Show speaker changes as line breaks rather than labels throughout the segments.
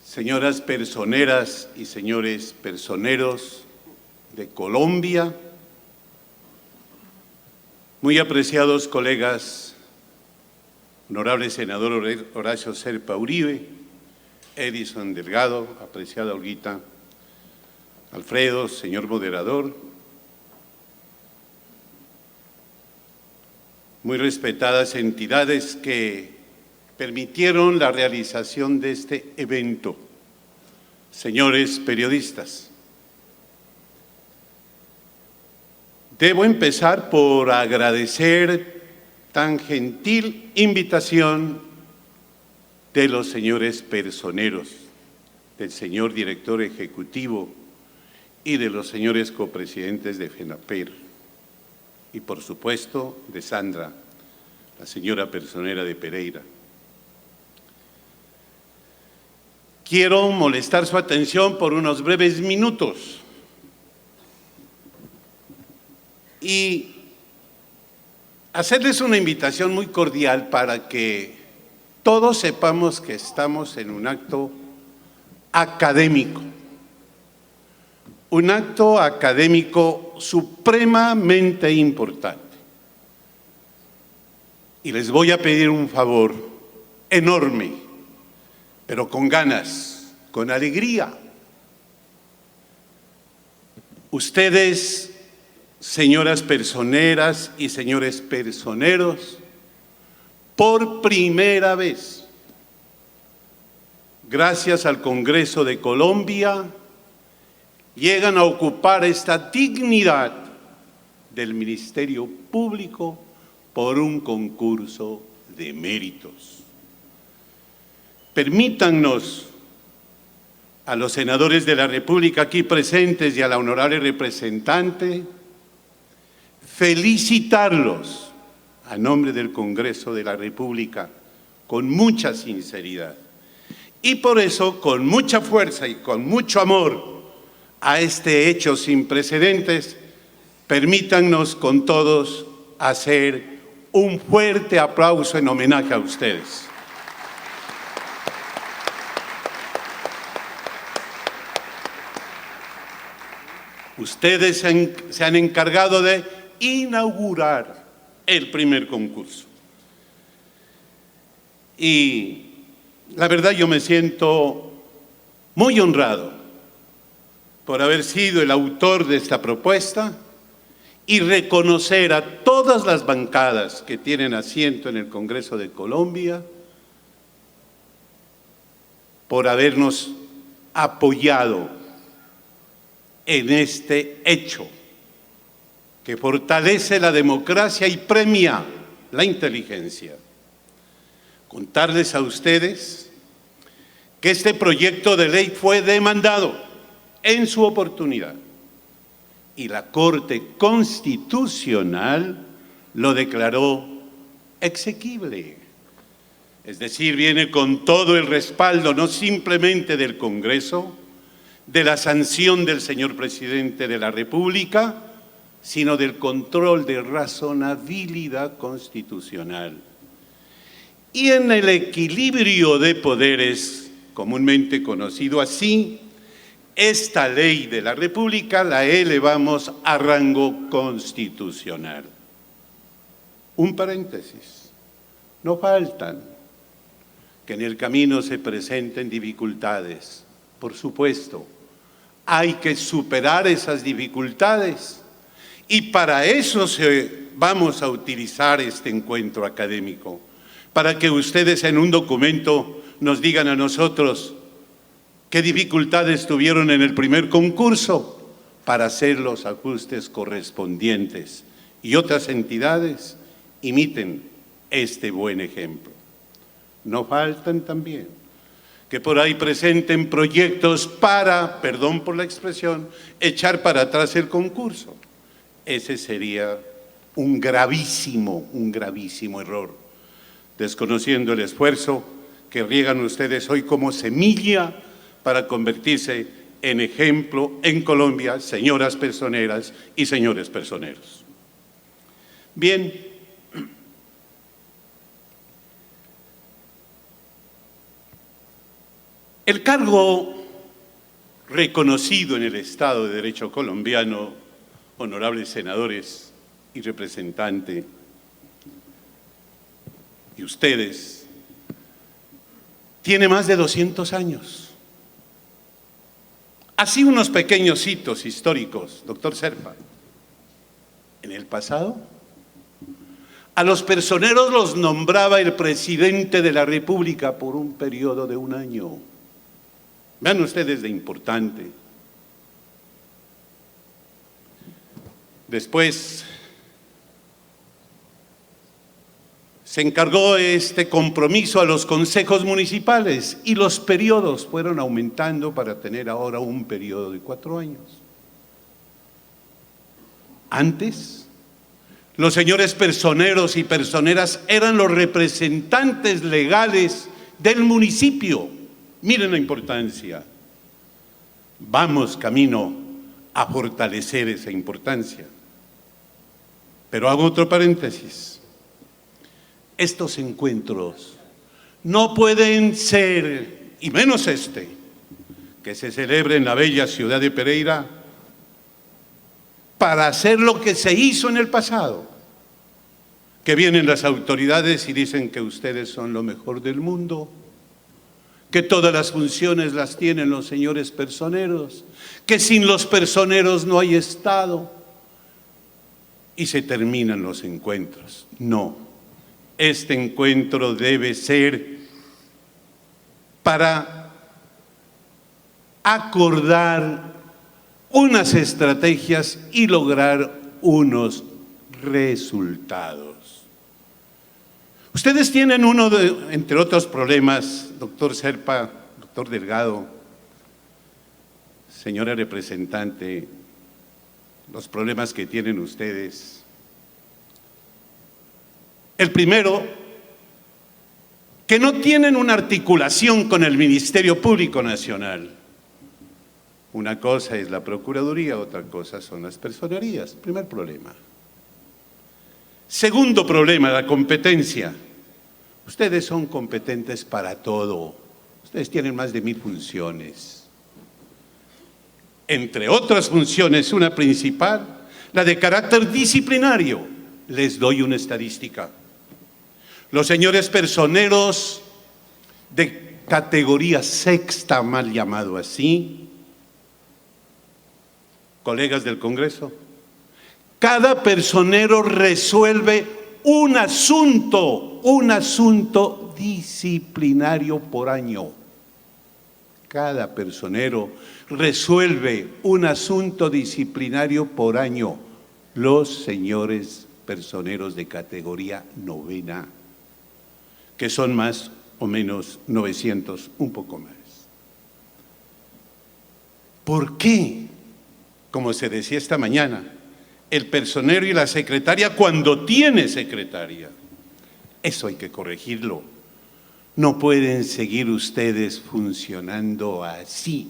señoras personeras y señores personeros de Colombia, muy apreciados colegas, honorable senador Horacio Serpa Uribe, Edison Delgado, apreciada Olguita, Alfredo, señor moderador, muy respetadas entidades que permitieron la realización de este evento, señores periodistas. Debo empezar por agradecer tan gentil invitación de los señores personeros, del señor director ejecutivo y de los señores copresidentes de FENAPER, y por supuesto de Sandra, la señora personera de Pereira. Quiero molestar su atención por unos breves minutos y hacerles una invitación muy cordial para que todos sepamos que estamos en un acto académico supremamente importante. Y les voy a pedir un favor enorme, pero con ganas, con alegría. Ustedes, señoras personeras y señores personeros, por primera vez, gracias al Congreso de Colombia, llegan a ocupar esta dignidad del Ministerio Público por un concurso de méritos. Permítannos a los senadores de la República aquí presentes y a la honorable representante felicitarlos a nombre del Congreso de la República con mucha sinceridad y por eso con mucha fuerza y con mucho amor a este hecho sin precedentes. Permítannos con todos hacer un fuerte aplauso en homenaje a ustedes. Ustedes se han encargado de inaugurar el primer concurso. Y la verdad yo me siento muy honrado por haber sido el autor de esta propuesta y reconocer a todas las bancadas que tienen asiento en el Congreso de Colombia por habernos apoyado en este hecho que fortalece la democracia y premia la inteligencia. Contarles a ustedes que este proyecto de ley fue demandado en su oportunidad y la Corte Constitucional lo declaró exequible. Es decir, viene con todo el respaldo, no simplemente del Congreso, de la sanción del señor presidente de la República, sino del control de razonabilidad constitucional. Y en el equilibrio de poderes, comúnmente conocido así, esta ley de la República la elevamos a rango constitucional. Un paréntesis, no faltan que en el camino se presenten dificultades, por supuesto. Hay que superar esas dificultades y para eso vamos a utilizar este encuentro académico, para que ustedes en un documento nos digan a nosotros qué dificultades tuvieron en el primer concurso para hacer los ajustes correspondientes y otras entidades imiten este buen ejemplo. No faltan también que por ahí presenten proyectos para, perdón por la expresión, echar para atrás el concurso. Ese sería un gravísimo error, desconociendo el esfuerzo que riegan ustedes hoy como semilla para convertirse en ejemplo en Colombia, señoras personeras y señores personeros. Bien, El cargo reconocido en el Estado de Derecho colombiano, honorables senadores y representante, y ustedes, tiene más de 200 años. Así unos pequeños hitos históricos, doctor Serpa. En el pasado, a los personeros los nombraba el presidente de la República por un periodo de 1 año. Vean ustedes de importante. Después se encargó este compromiso a los consejos municipales y los periodos fueron aumentando para tener ahora un periodo de 4 años. Antes, los señores personeros y personeras eran los representantes legales del municipio. Miren la importancia. Vamos camino a fortalecer esa importancia. Pero hago otro paréntesis. Estos encuentros no pueden ser, y menos este, que se celebre en la bella ciudad de Pereira, para hacer lo que se hizo en el pasado. Que vienen las autoridades y dicen que ustedes son lo mejor del mundo, que todas las funciones las tienen los señores personeros, que sin los personeros no hay Estado, y se terminan los encuentros. No, este encuentro debe ser para acordar unas estrategias y lograr unos resultados. Ustedes tienen uno de, entre otros problemas, doctor Serpa, doctor Delgado, señora representante, los problemas que tienen ustedes. El primero, que no tienen una articulación con el Ministerio Público Nacional. Una cosa es la Procuraduría, otra cosa son las personerías. Primer problema. Segundo problema, la competencia. Ustedes son competentes para todo. Ustedes tienen más de 1000 funciones. Entre otras funciones, una principal, la de carácter disciplinario. Les doy una estadística. Los señores personeros de categoría sexta, mal llamado así, colegas del Congreso, cada personero resuelve un asunto disciplinario por año. Cada personero resuelve un asunto disciplinario por año. Los señores personeros de categoría novena, que son más o menos 900, un poco más. ¿Por qué? Como se decía esta mañana, el personero y la secretaria cuando tiene secretaria. Eso hay que corregirlo. No pueden seguir ustedes funcionando así.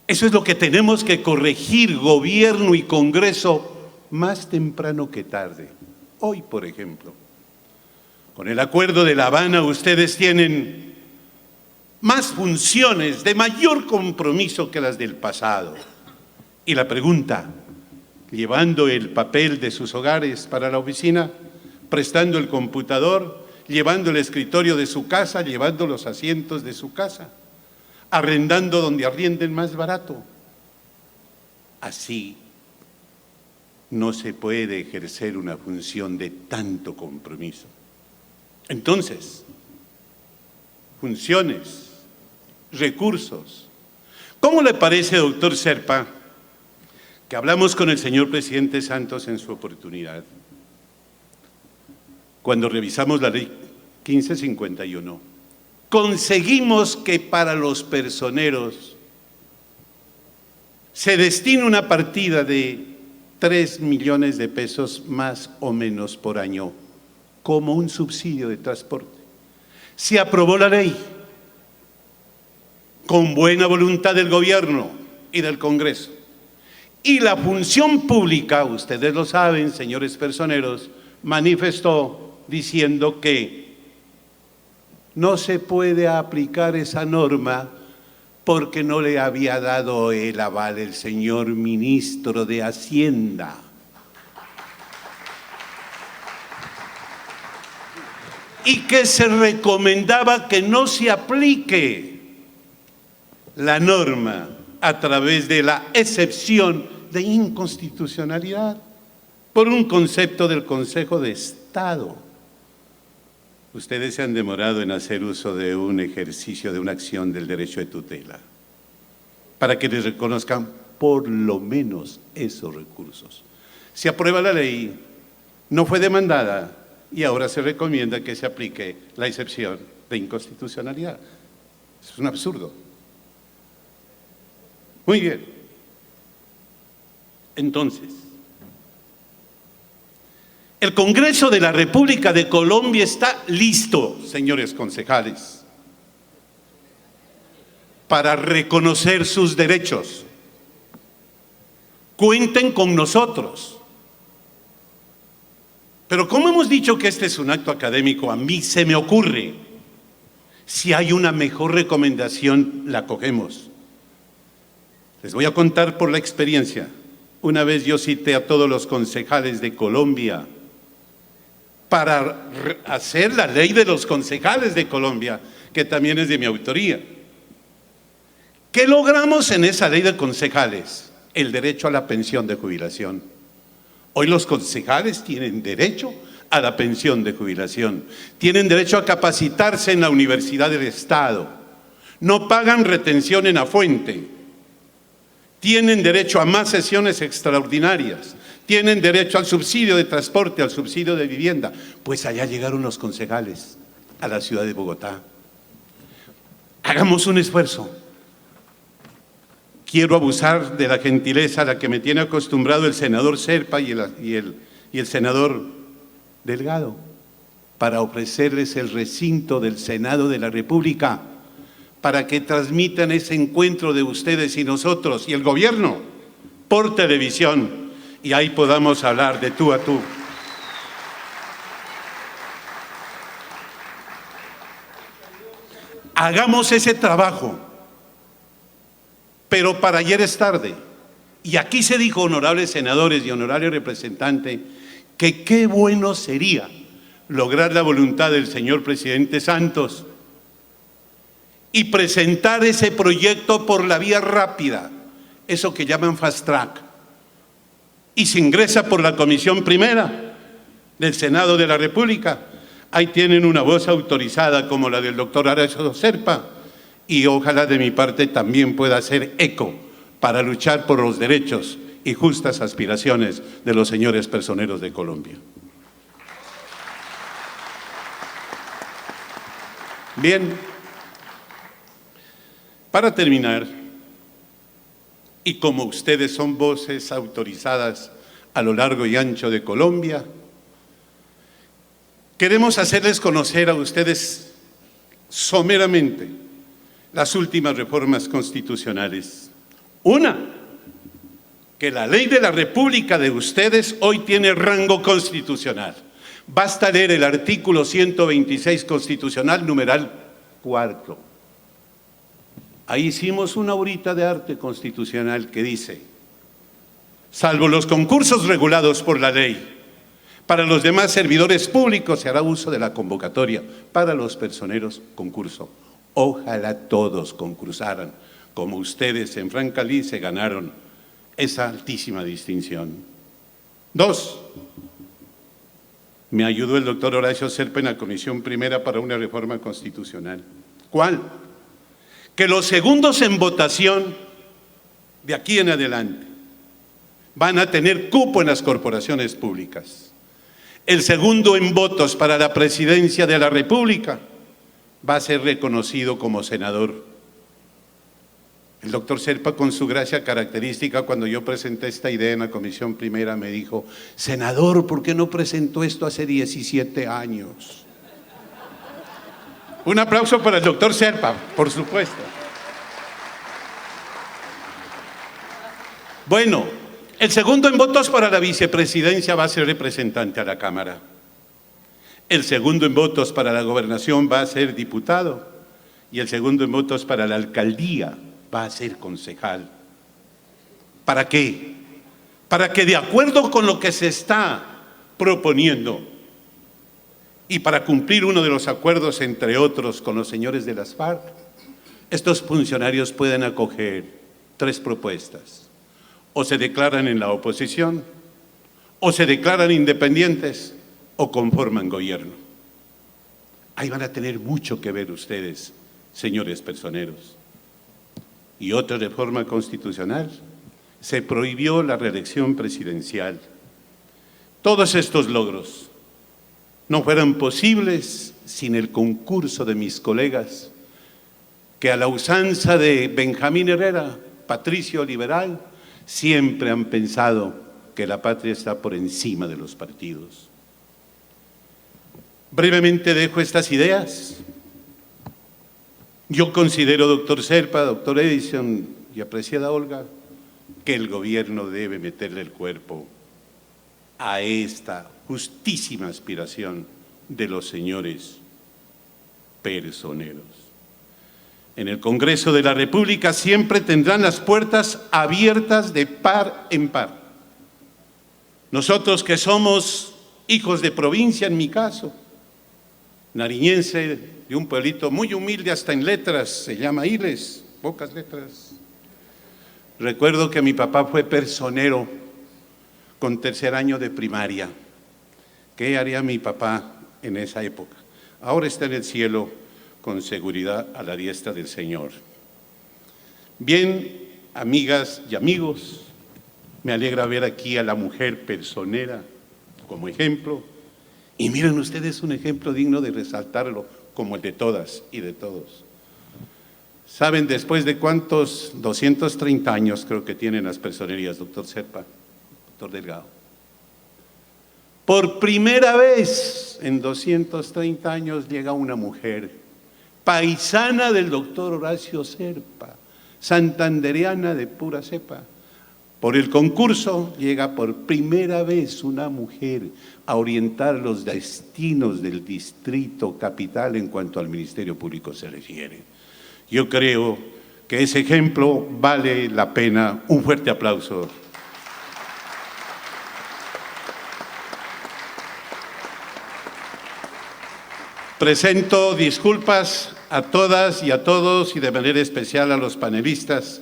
Eso es lo que tenemos que corregir, gobierno y Congreso, más temprano que tarde. Hoy, por ejemplo, con el acuerdo de La Habana, ustedes tienen más funciones de mayor compromiso que las del pasado. Y la pregunta, llevando el papel de sus hogares para la oficina, prestando el computador, llevando el escritorio de su casa, llevando los asientos de su casa, arrendando donde arrienden más barato. Así no se puede ejercer una función de tanto compromiso. Entonces, funciones, recursos. ¿Cómo le parece, doctor Serpa, que hablamos con el señor presidente Santos en su oportunidad, cuando revisamos la ley 1551, conseguimos que para los personeros se destine una partida de 3 millones de pesos más o menos por año como un subsidio de transporte? Se aprobó la ley con buena voluntad del gobierno y del Congreso. Y la función pública, ustedes lo saben, señores personeros, manifestó diciendo que no se puede aplicar esa norma porque no le había dado el aval el señor ministro de Hacienda. Y que se recomendaba que no se aplique la norma a través de la excepción de inconstitucionalidad por un concepto del Consejo de Estado. Ustedes se han demorado en hacer uso de un ejercicio, de una acción del derecho de tutela, para que les reconozcan por lo menos esos recursos. Se aprueba la ley, no fue demandada, y ahora se recomienda que se aplique la excepción de inconstitucionalidad. Es un absurdo. Muy bien. Entonces, el Congreso de la República de Colombia está listo, señores concejales, para reconocer sus derechos. Cuenten con nosotros. Pero como hemos dicho que este es un acto académico, a mí se me ocurre, si hay una mejor recomendación, la cogemos. Les voy a contar por la experiencia. Una vez yo cité a todos los concejales de Colombia para hacer la ley de los concejales de Colombia, que también es de mi autoría. ¿Qué logramos en esa ley de concejales? El derecho a la pensión de jubilación. Hoy los concejales tienen derecho a la pensión de jubilación, tienen derecho a capacitarse en la Universidad del Estado, no pagan retención en la fuente, tienen derecho a más sesiones extraordinarias, tienen derecho al subsidio de transporte, al subsidio de vivienda. Pues allá llegaron los concejales a la ciudad de Bogotá. Hagamos un esfuerzo. Quiero abusar de la gentileza a la que me tiene acostumbrado el senador Serpa y el senador Delgado para ofrecerles el recinto del Senado de la República para que transmitan ese encuentro de ustedes y nosotros y el gobierno por televisión y ahí podamos hablar de tú a tú. Hagamos ese trabajo. Pero para ayer es tarde. Y aquí se dijo, honorables senadores y honorable representante, que qué bueno sería lograr la voluntad del señor presidente Santos y presentar ese proyecto por la vía rápida, eso que llaman fast track, y se ingresa por la Comisión Primera del Senado de la República. Ahí tienen una voz autorizada como la del doctor Horacio Serpa, y ojalá de mi parte también pueda hacer eco para luchar por los derechos y justas aspiraciones de los señores personeros de Colombia. Bien, para terminar, y como ustedes son voces autorizadas a lo largo y ancho de Colombia, queremos hacerles conocer a ustedes someramente las últimas reformas constitucionales. Una, que la ley de la República de ustedes hoy tiene rango constitucional. Basta leer el artículo 126 constitucional, numeral 4. Ahí hicimos una horita de arte constitucional que dice: salvo los concursos regulados por la ley, para los demás servidores públicos se hará uso de la convocatoria, para los personeros concurso. Ojalá todos concursaran, como ustedes en Francalí se ganaron esa altísima distinción. 2. Me ayudó el doctor Horacio Serpa en la Comisión Primera para una reforma constitucional. ¿Cuál? Que los segundos en votación de aquí en adelante van a tener cupo en las corporaciones públicas. El segundo en votos para la presidencia de la República va a ser reconocido como senador. El doctor Serpa, con su gracia característica, cuando yo presenté esta idea en la Comisión Primera, me dijo: senador, ¿por qué no presentó esto hace 17 años? Un aplauso para el doctor Serpa, por supuesto. Bueno, el segundo en votos para la vicepresidencia va a ser representante a la Cámara. El segundo en votos para la gobernación va a ser diputado y el segundo en votos para la alcaldía va a ser concejal. ¿Para qué? Para que de acuerdo con lo que se está proponiendo y para cumplir uno de los acuerdos, entre otros, con los señores de las FARC, estos funcionarios pueden acoger 3 propuestas. O se declaran en la oposición, o se declaran independientes, o conforman gobierno. Ahí van a tener mucho que ver ustedes, señores personeros. Y otra reforma constitucional, se prohibió la reelección presidencial. Todos estos logros no fueran posibles sin el concurso de mis colegas, que a la usanza de Benjamín Herrera, patricio liberal, siempre han pensado que la patria está por encima de los partidos. Brevemente dejo estas ideas. Yo considero, doctor Serpa, doctor Edison y apreciada Olga, que el gobierno debe meterle el cuerpo a esta justísima aspiración de los señores personeros. En el Congreso de la República siempre tendrán las puertas abiertas de par en par. Nosotros que somos hijos de provincia, en mi caso, nariñense de un pueblito muy humilde hasta en letras, se llama Iles, pocas letras. Recuerdo que mi papá fue personero con 3er año de primaria. ¿Qué haría mi papá en esa época? Ahora está en el cielo con seguridad a la diestra del Señor. Bien, amigas y amigos, me alegra ver aquí a la mujer personera como ejemplo. Y miren ustedes un ejemplo digno de resaltarlo, como el de todas y de todos. ¿Saben después de cuántos? 230 años creo que tienen las personerías, doctor Serpa, doctor Delgado. Por primera vez en 230 años llega una mujer, paisana del doctor Horacio Serpa, santandereana de pura cepa. Por el concurso llega por primera vez una mujer a orientar los destinos del distrito capital en cuanto al Ministerio Público se refiere. Yo creo que ese ejemplo vale la pena. Un fuerte aplauso. Presento disculpas a todas y a todos y de manera especial a los panelistas,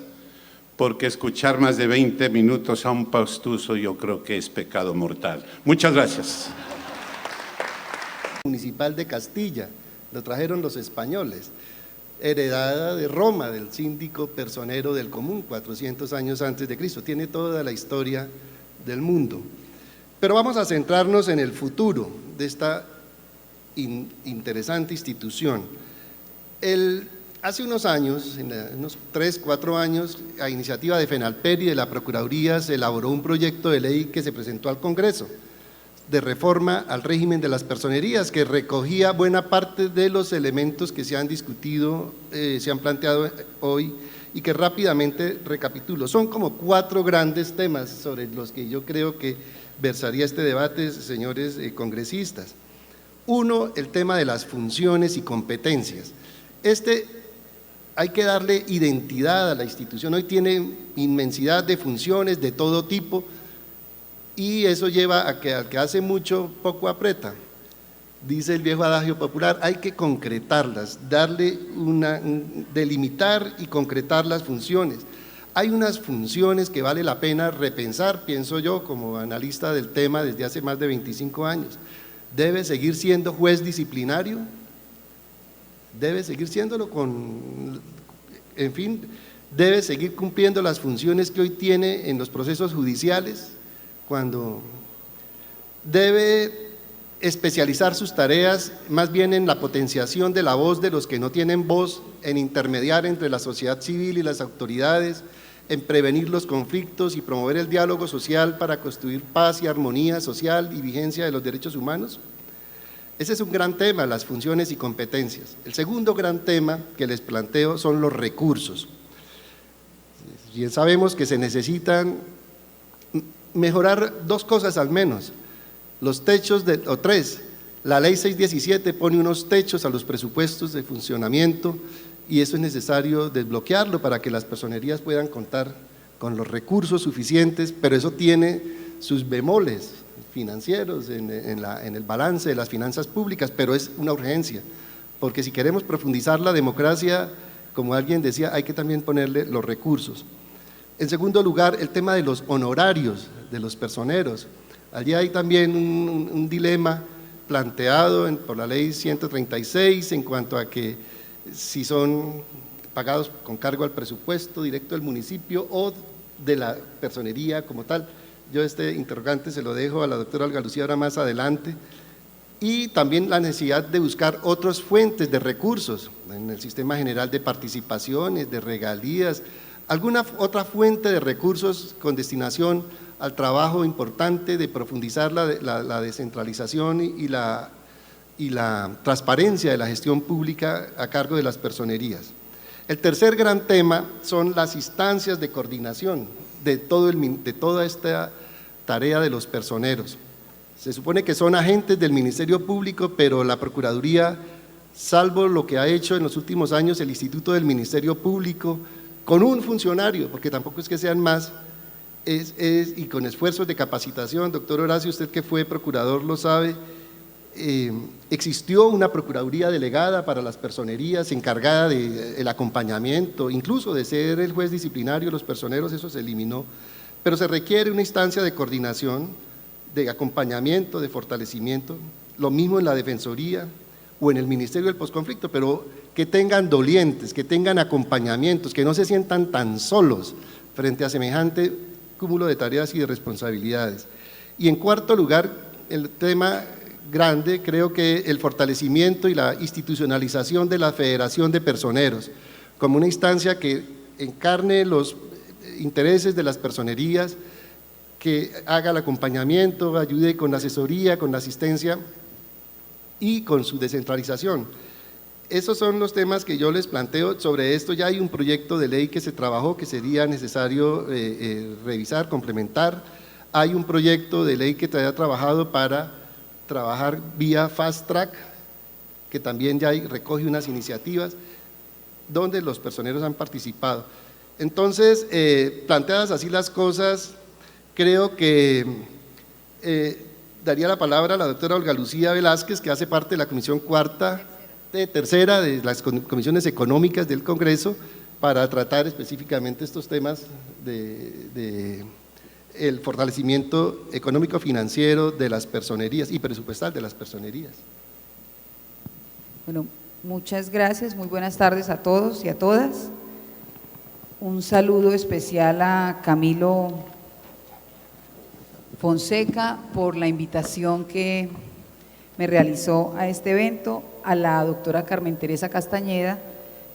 porque escuchar más de 20 minutos a un pastuso yo creo que es pecado mortal. Muchas gracias.
Municipal de Castilla, lo trajeron los españoles, heredada de Roma, del síndico personero del común, 400 años antes de Cristo, tiene toda la historia del mundo. Pero vamos a centrarnos en el futuro de esta interesante institución. Hace unos años, unos 3, 4 años, a iniciativa de FENALPER y de la Procuraduría se elaboró un proyecto de ley que se presentó al Congreso de reforma al régimen de las personerías, que recogía buena parte de los elementos que se han discutido, se han planteado hoy y que rápidamente recapitulo. Son como 4 grandes temas sobre los que yo creo que versaría este debate, señores congresistas. Uno, el tema de las funciones y competencias. Hay que darle identidad a la institución, hoy tiene inmensidad de funciones de todo tipo y eso lleva a que al que hace mucho, poco aprieta. Dice el viejo adagio popular, hay que concretarlas, delimitar y concretar las funciones. Hay unas funciones que vale la pena repensar, pienso yo, como analista del tema desde hace más de 25 años. ¿Debe seguir siendo juez disciplinario? Debe seguir siéndolo debe seguir cumpliendo las funciones que hoy tiene en los procesos judiciales, cuando debe especializar sus tareas más bien en la potenciación de la voz de los que no tienen voz, en intermediar entre la sociedad civil y las autoridades, en prevenir los conflictos y promover el diálogo social para construir paz y armonía social y vigencia de los derechos humanos. Ese es un gran tema, las funciones y competencias. El segundo gran tema que les planteo son los recursos. Bien sabemos que se necesitan mejorar 2 cosas al menos, los techos, o 3, La ley 617 pone unos techos a los presupuestos de funcionamiento y eso es necesario desbloquearlo para que las personerías puedan contar con los recursos suficientes, pero eso tiene sus bemoles financieros en el balance de las finanzas públicas, pero es una urgencia, porque si queremos profundizar la democracia, como alguien decía, hay que también ponerle los recursos. En segundo lugar, el tema de los honorarios de los personeros. Allí hay también un dilema planteado por la ley 136 en cuanto a que si son pagados con cargo al presupuesto directo del municipio o de la personería como tal. Yo este interrogante se lo dejo a la doctora Olga Lucía ahora más adelante. Y también la necesidad de buscar otras fuentes de recursos en el sistema general de participaciones, de regalías, alguna otra fuente de recursos con destinación al trabajo importante de profundizar la descentralización y la transparencia de la gestión pública a cargo de las personerías. El tercer gran tema son las instancias de coordinación de toda esta tarea de los personeros. Se supone que son agentes del Ministerio Público, pero la Procuraduría, salvo lo que ha hecho en los últimos años el Instituto del Ministerio Público, con un funcionario, porque tampoco es que sean más, y con esfuerzos de capacitación, doctor Horacio, usted que fue procurador lo sabe, existió una procuraduría delegada para las personerías encargada del acompañamiento, incluso de ser el juez disciplinario de los personeros, eso se eliminó, pero se requiere una instancia de coordinación, de acompañamiento, de fortalecimiento, lo mismo en la Defensoría o en el Ministerio del Posconflicto, pero que tengan dolientes, que tengan acompañamientos, que no se sientan tan solos frente a semejante cúmulo de tareas y de responsabilidades. Y en cuarto lugar, el tema grande, creo que el fortalecimiento y la institucionalización de la Federación de Personeros, como una instancia que encarne los intereses de las personerías, que haga el acompañamiento, ayude con la asesoría, con la asistencia y con su descentralización. Esos son los temas que yo les planteo. Sobre esto ya hay un proyecto de ley que se trabajó, que sería necesario revisar, complementar. Hay un proyecto de ley que se ha trabajado para trabajar vía Fast Track, que también ya recoge unas iniciativas donde los personeros han participado. Entonces, planteadas así las cosas, creo que daría la palabra a la doctora Olga Lucía Velázquez, que hace parte de la Comisión Tercera de las Comisiones Económicas del Congreso, para tratar específicamente estos temas de el fortalecimiento económico financiero de las personerías y presupuestal de las personerías.
Bueno, muchas gracias, muy buenas tardes a todos y a todas. Un saludo especial a Camilo Fonseca por la invitación que me realizó a este evento, a la doctora Carmen Teresa Castañeda,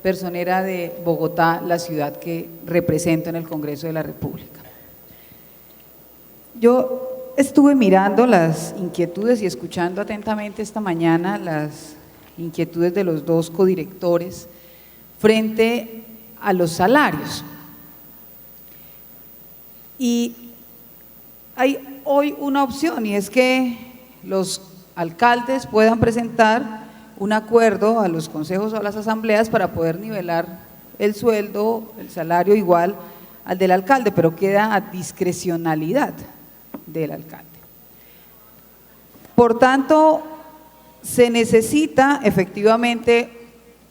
personera de Bogotá, la ciudad que represento en el Congreso de la República. Yo estuve mirando las inquietudes y escuchando atentamente esta mañana las inquietudes de los dos codirectores frente a los salarios. Y hay hoy una opción, y es que los alcaldes puedan presentar un acuerdo a los consejos o a las asambleas para poder nivelar el sueldo, el salario igual al del alcalde, pero queda a discrecionalidad del alcalde. Por tanto, se necesita efectivamente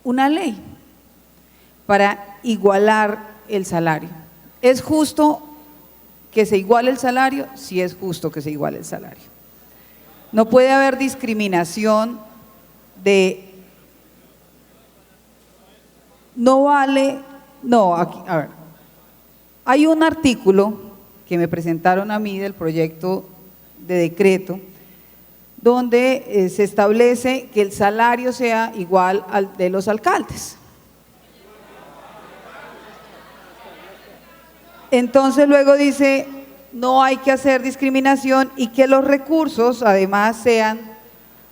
una ley para igualar el salario. ¿Es justo que se iguale el salario? Sí, es justo que se iguale el salario. No puede haber discriminación de no vale, no, aquí, a ver, hay un artículo que me presentaron a mí del proyecto de decreto donde se establece que el salario sea igual al de los alcaldes. Entonces luego dice, no hay que hacer discriminación y que los recursos además sean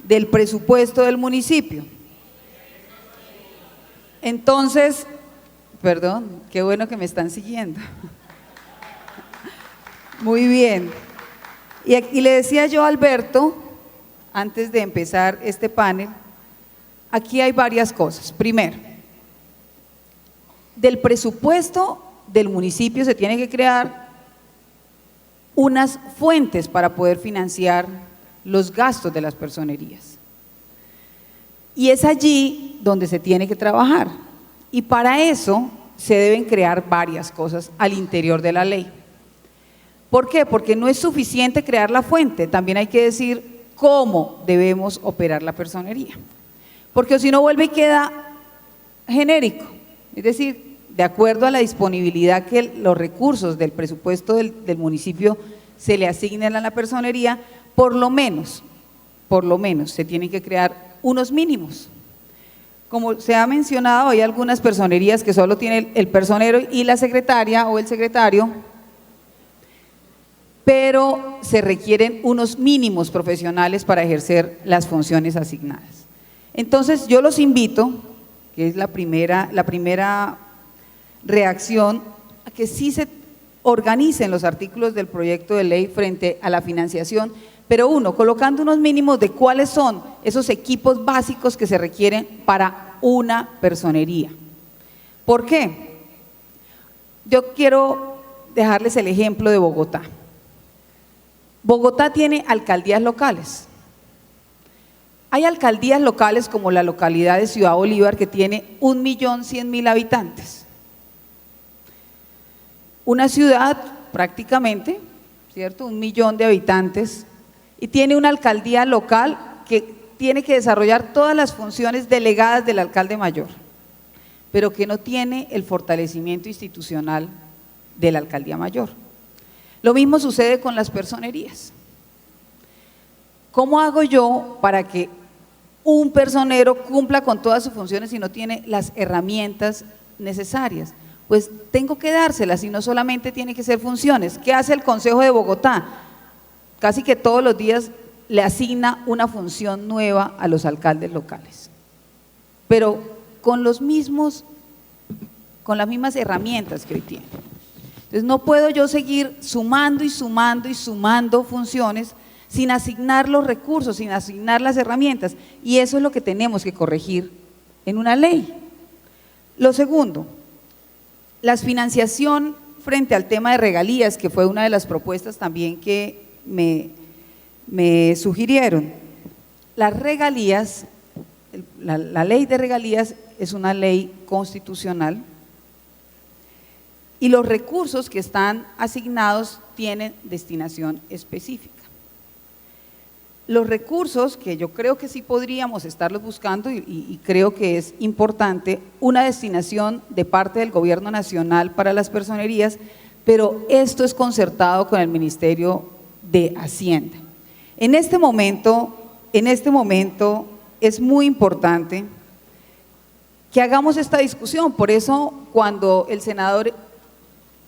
del presupuesto del municipio. Entonces, perdón, qué bueno que me están siguiendo. Muy bien. Y le decía yo a Alberto, antes de empezar este panel, aquí hay varias cosas. Primero, del presupuesto del municipio se tiene que crear unas fuentes para poder financiar los gastos de las personerías. Y es allí donde se tiene que trabajar. Y para eso se deben crear varias cosas al interior de la ley. ¿Por qué? Porque no es suficiente crear la fuente, también hay que decir cómo debemos operar la personería. Porque si no vuelve y queda genérico, es decir, de acuerdo a la disponibilidad que los recursos del presupuesto del municipio se le asignen a la personería, por lo menos se tienen que crear unos mínimos. Como se ha mencionado, hay algunas personerías que solo tienen el personero y la secretaria o el secretario, pero se requieren unos mínimos profesionales para ejercer las funciones asignadas. Entonces yo los invito, que es la primera reacción, a que sí se organicen los artículos del proyecto de ley frente a la financiación, pero colocando unos mínimos de cuáles son esos equipos básicos que se requieren para una personería. ¿Por qué? Yo quiero dejarles el ejemplo de Bogotá. Bogotá tiene alcaldías locales. Hay alcaldías locales como la localidad de Ciudad Bolívar que tiene 1.100.000 habitantes. Una ciudad prácticamente, ¿cierto? 1 millón de habitantes y tiene una alcaldía local que tiene que desarrollar todas las funciones delegadas del alcalde mayor, pero que no tiene el fortalecimiento institucional de la alcaldía mayor. Lo mismo sucede con las personerías. ¿Cómo hago yo para que un personero cumpla con todas sus funciones si no tiene las herramientas necesarias? Pues tengo que dárselas y no solamente tiene que ser funciones. ¿Qué hace el Consejo de Bogotá? Casi que todos los días le asigna una función nueva a los alcaldes locales, pero con las mismas herramientas que hoy tiene. Entonces no puedo yo seguir sumando y sumando y sumando funciones sin asignar los recursos, sin asignar las herramientas, y eso es lo que tenemos que corregir en una ley. Lo segundo, la financiación frente al tema de regalías, que fue una de las propuestas también que me sugirieron. Las regalías, la ley de regalías es una ley constitucional y los recursos que están asignados tienen destinación específica. Los recursos que yo creo que sí podríamos estarlos buscando y creo que es importante una destinación de parte del gobierno nacional para las personerías, pero esto es concertado con el Ministerio de Hacienda. En este momento es muy importante que hagamos esta discusión. Por eso cuando el senador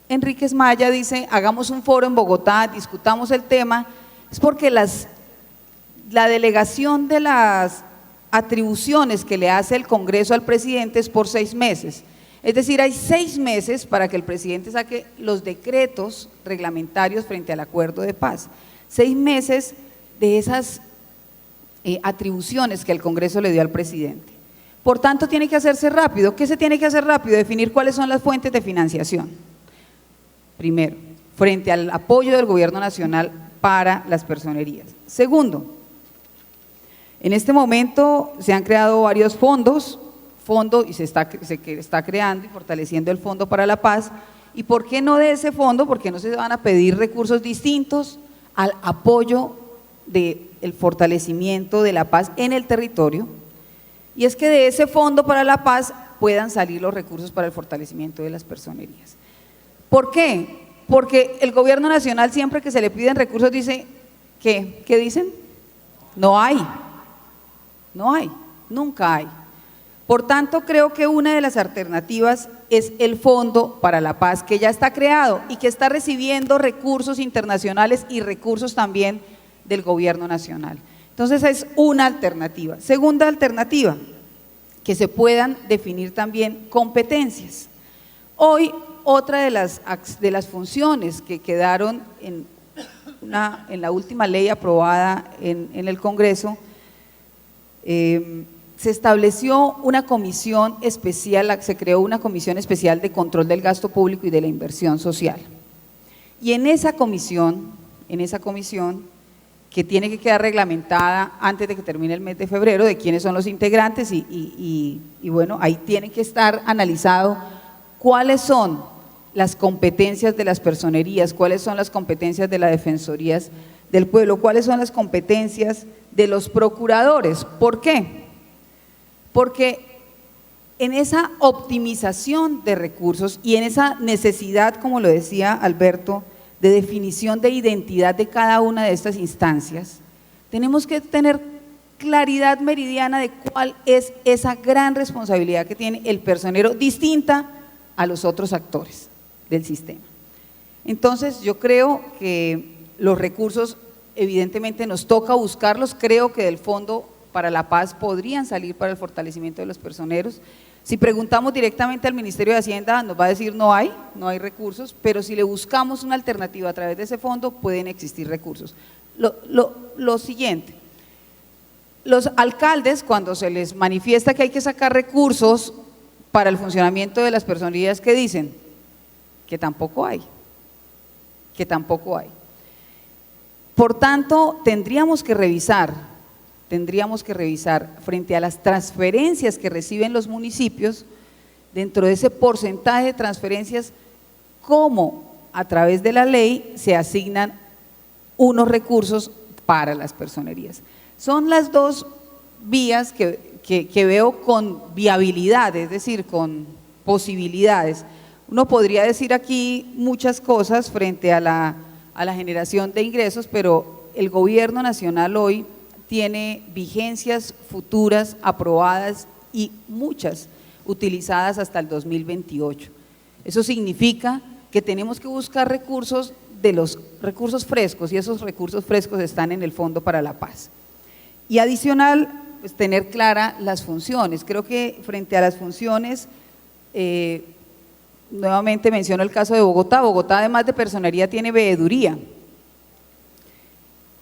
Enríquez Maya dice hagamos un foro en Bogotá, discutamos el tema, es porque la delegación de las atribuciones que le hace el Congreso al presidente es por 6 meses. Es decir, hay 6 meses para que el presidente saque los decretos reglamentarios frente al acuerdo de paz. 6 meses de esas atribuciones que el Congreso le dio al presidente. Por tanto, tiene que hacerse rápido. ¿Qué se tiene que hacer rápido? Definir cuáles son las fuentes de financiación. Primero, frente al apoyo del gobierno nacional para las personerías. Segundo, en este momento se han creado varios fondos y se está creando y fortaleciendo el Fondo para la Paz. ¿Y por qué no de ese fondo? Porque no se van a pedir recursos distintos al apoyo del fortalecimiento de la paz en el territorio, y es que de ese Fondo para la Paz puedan salir los recursos para el fortalecimiento de las personerías. ¿Por qué? Porque el gobierno nacional siempre que se le piden recursos dice, ¿qué dicen? No hay, nunca hay. Por tanto, creo que una de las alternativas es el Fondo para la Paz, que ya está creado y que está recibiendo recursos internacionales y recursos también del gobierno nacional. Entonces es una alternativa. Segunda alternativa, que se puedan definir también competencias. Hoy otra de las funciones que quedaron en la última ley aprobada en el Congreso, se estableció una comisión especial, se creó una comisión especial de control del gasto público y de la inversión social. Y en esa comisión que tiene que quedar reglamentada antes de que termine el mes de febrero, de quiénes son los integrantes y bueno, ahí tiene que estar analizado cuáles son las competencias de las personerías, cuáles son las competencias de las defensorías del pueblo, cuáles son las competencias de los procuradores. ¿Por qué? Porque en esa optimización de recursos y en esa necesidad, como lo decía Alberto, de definición de identidad de cada una de estas instancias, tenemos que tener claridad meridiana de cuál es esa gran responsabilidad que tiene el personero, distinta a los otros actores del sistema. Entonces, yo creo que los recursos, evidentemente nos toca buscarlos, creo que del Fondo para la Paz podrían salir para el fortalecimiento de los personeros. Si preguntamos directamente al Ministerio de Hacienda, nos va a decir no hay recursos, pero si le buscamos una alternativa a través de ese fondo, pueden existir recursos. Lo siguiente, los alcaldes, cuando se les manifiesta que hay que sacar recursos para el funcionamiento de las personerías, ¿qué dicen? Que tampoco hay. Por tanto, tendríamos que revisar frente a las transferencias que reciben los municipios, dentro de ese porcentaje de transferencias, cómo a través de la ley se asignan unos recursos para las personerías. Son las dos vías que veo con viabilidad, es decir, con posibilidades. Uno podría decir aquí muchas cosas frente a la generación de ingresos, pero el gobierno nacional hoy tiene vigencias futuras aprobadas y muchas utilizadas hasta el 2028. Eso significa que tenemos que buscar recursos de los recursos frescos, y esos recursos frescos están en el Fondo para la Paz. Y adicional, pues tener claras las funciones. Creo que frente a las funciones, nuevamente menciono el caso de Bogotá. Bogotá, además de personería, tiene veeduría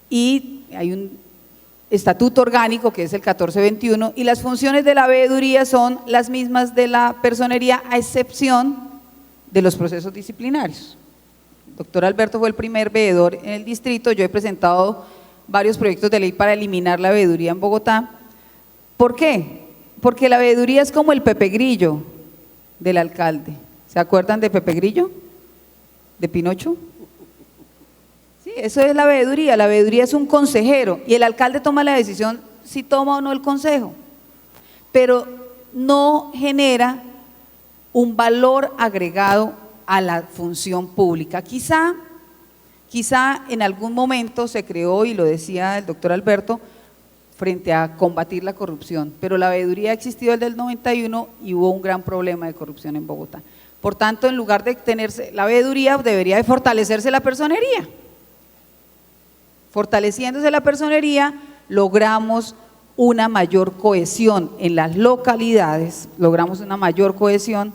y hay un estatuto orgánico que es el 1421, y las funciones de la veeduría son las mismas de la personería, a excepción de los procesos disciplinarios. El doctor Alberto fue el primer veedor en el distrito. Yo he presentado varios proyectos de ley para eliminar la veeduría en Bogotá. ¿Por qué? Porque la veeduría es como el Pepe Grillo del alcalde. ¿Se acuerdan de Pepe Grillo? ¿De Pinocho? Sí, eso es la veeduría. La veeduría es un consejero y el alcalde toma la decisión si toma o no el consejo, pero no genera un valor agregado a la función pública. Quizá en algún momento se creó, y lo decía el doctor Alberto, frente a combatir la corrupción, pero la veeduría ha existido desde el 91 y hubo un gran problema de corrupción en Bogotá. Por tanto, en lugar de tenerse la veeduría, debería de fortalecerse la personería. Fortaleciéndose la personería, logramos una mayor cohesión en las localidades, logramos una mayor cohesión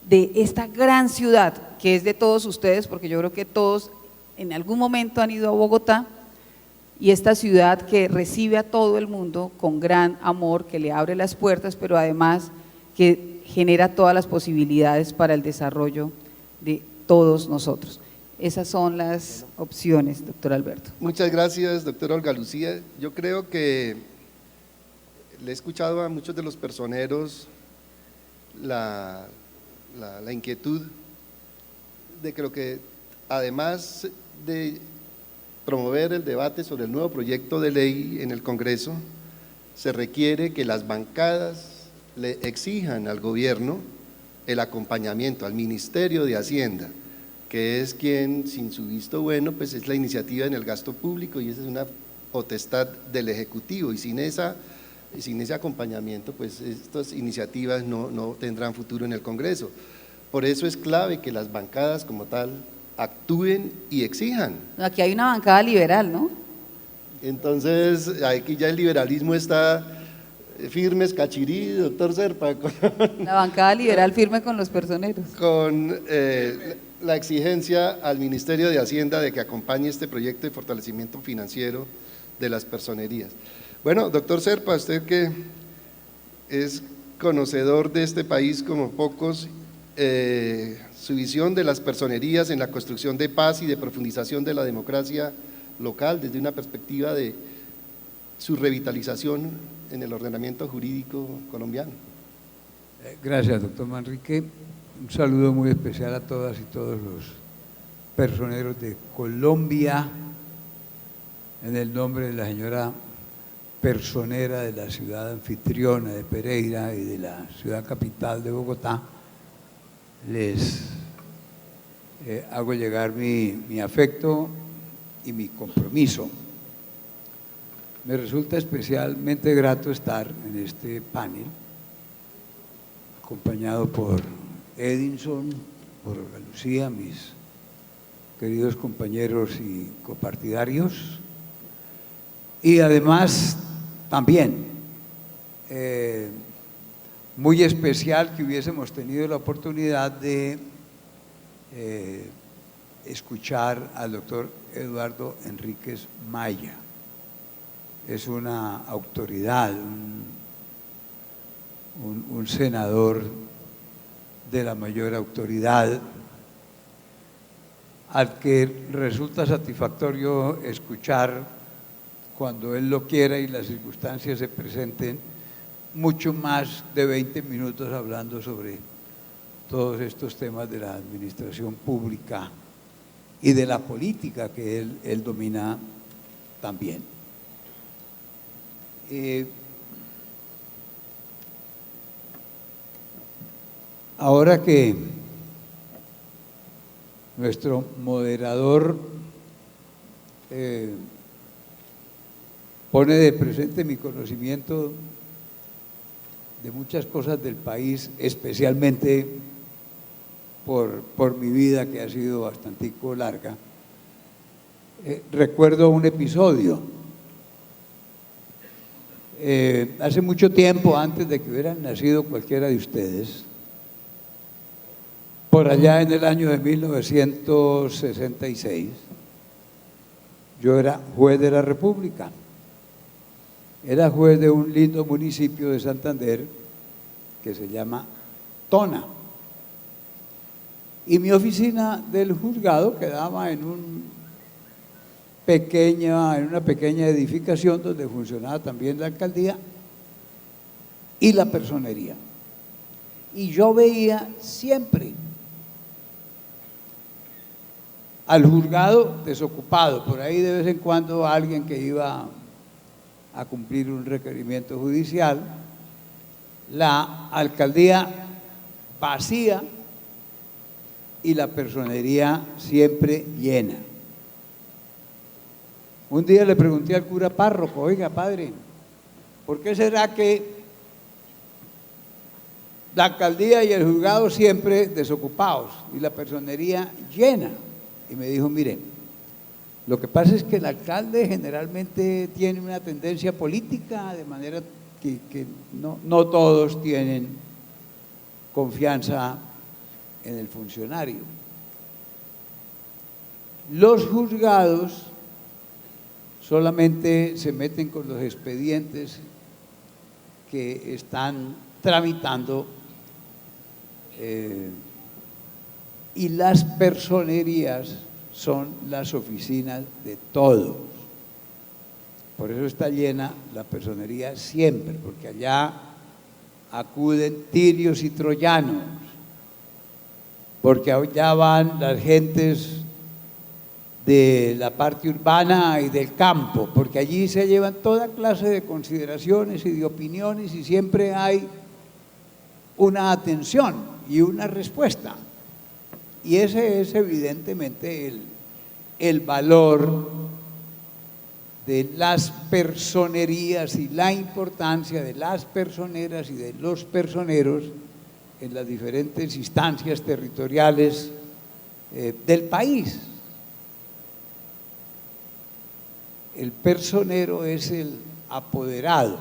de esta gran ciudad que es de todos ustedes, porque yo creo que todos en algún momento han ido a Bogotá, y esta ciudad que recibe a todo el mundo con gran amor, que le abre las puertas, pero además que genera todas las posibilidades para el desarrollo de todos nosotros. Esas son las opciones, doctor Alberto.
Muchas gracias, doctora Olga Lucía. Yo creo que le he escuchado a muchos de los personeros la inquietud de que lo que, además de promover el debate sobre el nuevo proyecto de ley en el Congreso, se requiere que las bancadas le exijan al gobierno el acompañamiento, al Ministerio de Hacienda, que es quien, sin su visto bueno, pues es la iniciativa en el gasto público, y esa es una potestad del Ejecutivo, y sin ese acompañamiento, pues estas iniciativas no tendrán futuro en el Congreso. Por eso es clave que las bancadas como tal actúen y exijan.
Aquí hay una bancada liberal, ¿no?
Entonces, aquí ya el liberalismo está firmes, Cachirí, doctor Serpa,
La bancada liberal firme con los personeros.
con la exigencia al Ministerio de Hacienda de que acompañe este proyecto de fortalecimiento financiero de las personerías. Bueno, doctor Serpa, usted que es conocedor de este país como pocos, su visión de las personerías en la construcción de paz y de profundización de la democracia local desde una perspectiva de su revitalización en el ordenamiento jurídico colombiano.
Gracias, doctor Manrique. Un saludo muy especial a todas y todos los personeros de Colombia, en el nombre de la señora personera de la ciudad anfitriona de Pereira y de la ciudad capital de Bogotá. Les hago llegar mi afecto y mi compromiso. Me resulta especialmente grato estar en este panel, acompañado por Edinson, por Lucía, mis queridos compañeros y copartidarios, y además también muy especial que hubiésemos tenido la oportunidad de escuchar al doctor Eduardo Enríquez Maya. Es una autoridad, un senador de la mayor autoridad, al que resulta satisfactorio escuchar cuando él lo quiera y las circunstancias se presenten, mucho más de 20 minutos hablando sobre todos estos temas de la administración pública y de la política que él domina también. Ahora que nuestro moderador pone de presente mi conocimiento de muchas cosas del país, especialmente por mi vida que ha sido bastante larga, recuerdo un episodio. Hace mucho tiempo, antes de que hubieran nacido cualquiera de ustedes, por allá en el año de 1966, yo era juez de la República. Era juez de un lindo municipio de Santander que se llama Tona. Y mi oficina del juzgado quedaba en una pequeña edificación donde funcionaba también la alcaldía y la personería. Y yo veía siempre al juzgado desocupado, por ahí de vez en cuando alguien que iba a cumplir un requerimiento judicial, la alcaldía vacía y la personería siempre llena. Un día le pregunté al cura párroco: oiga, padre, ¿por qué será que la alcaldía y el juzgado siempre desocupados y la personería llena? Y me dijo: mire, lo que pasa es que el alcalde generalmente tiene una tendencia política, de manera que no todos tienen confianza en el funcionario. Los juzgados solamente se meten con los expedientes que están tramitando y las personerías son las oficinas de todos. Por eso está llena la personería siempre, porque allá acuden tirios y troyanos, porque allá van las gentes de la parte urbana y del campo, porque allí se llevan toda clase de consideraciones y de opiniones y siempre hay una atención y una respuesta. Y ese es evidentemente el valor de las personerías y la importancia de las personeras y de los personeros en las diferentes instancias territoriales del país. El personero es el apoderado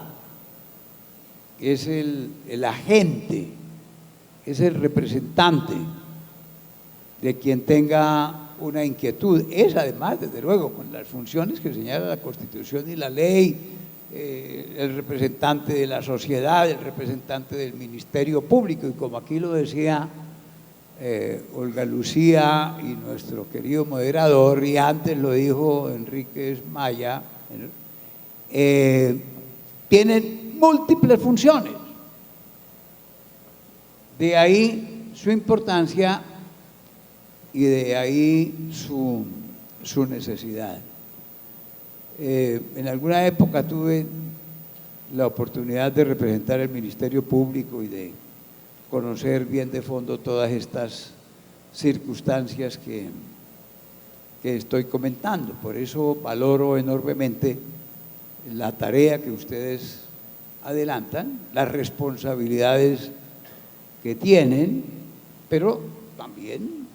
es el agente, es el representante de quien tenga una inquietud. Es además, desde luego, con las funciones que señala la Constitución y la ley, el representante de la sociedad, el representante del Ministerio Público, y como aquí lo decía Olga Lucía y nuestro querido moderador, y antes lo dijo Enríquez Maya, tienen múltiples funciones. De ahí su importancia y de ahí su necesidad. En alguna época tuve la oportunidad de representar el Ministerio Público y de conocer bien de fondo todas estas circunstancias que estoy comentando. Por eso valoro enormemente la tarea que ustedes adelantan, las responsabilidades que tienen, pero también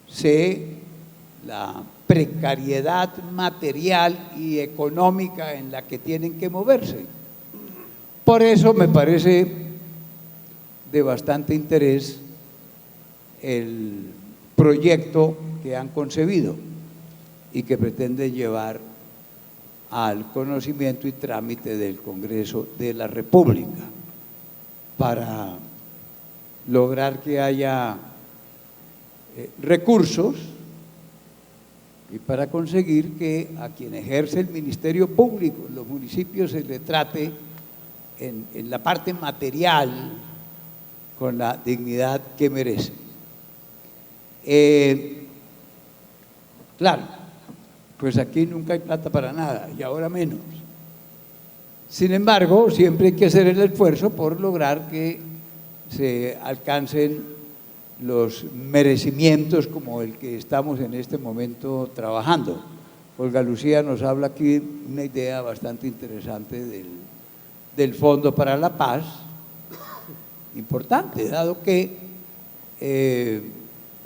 sé la precariedad material y económica en la que tienen que moverse. Por eso me parece de bastante interés el proyecto que han concebido y que pretenden llevar al conocimiento y trámite del Congreso de la República para lograr que haya recursos y para conseguir que a quien ejerce el Ministerio Público en los municipios se le trate en la parte material con la dignidad que merece. Claro, pues aquí nunca hay plata para nada y ahora menos. Sin embargo, siempre hay que hacer el esfuerzo por lograr que se alcancen los merecimientos como el que estamos en este momento trabajando. Olga Lucía nos habla aquí de una idea bastante interesante del Fondo para la Paz, importante, dado que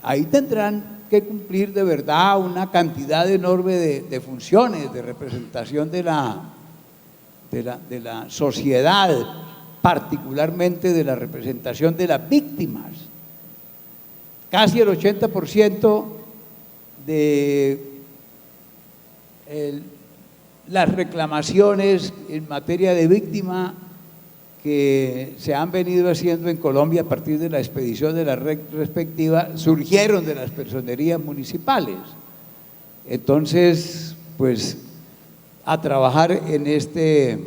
ahí tendrán que cumplir de verdad una cantidad enorme de funciones, de representación de la sociedad, particularmente de la representación de las víctimas. Casi el 80% de las reclamaciones en materia de víctima que se han venido haciendo en Colombia a partir de la expedición de la red respectiva surgieron de las personerías municipales. Entonces, pues, a trabajar en este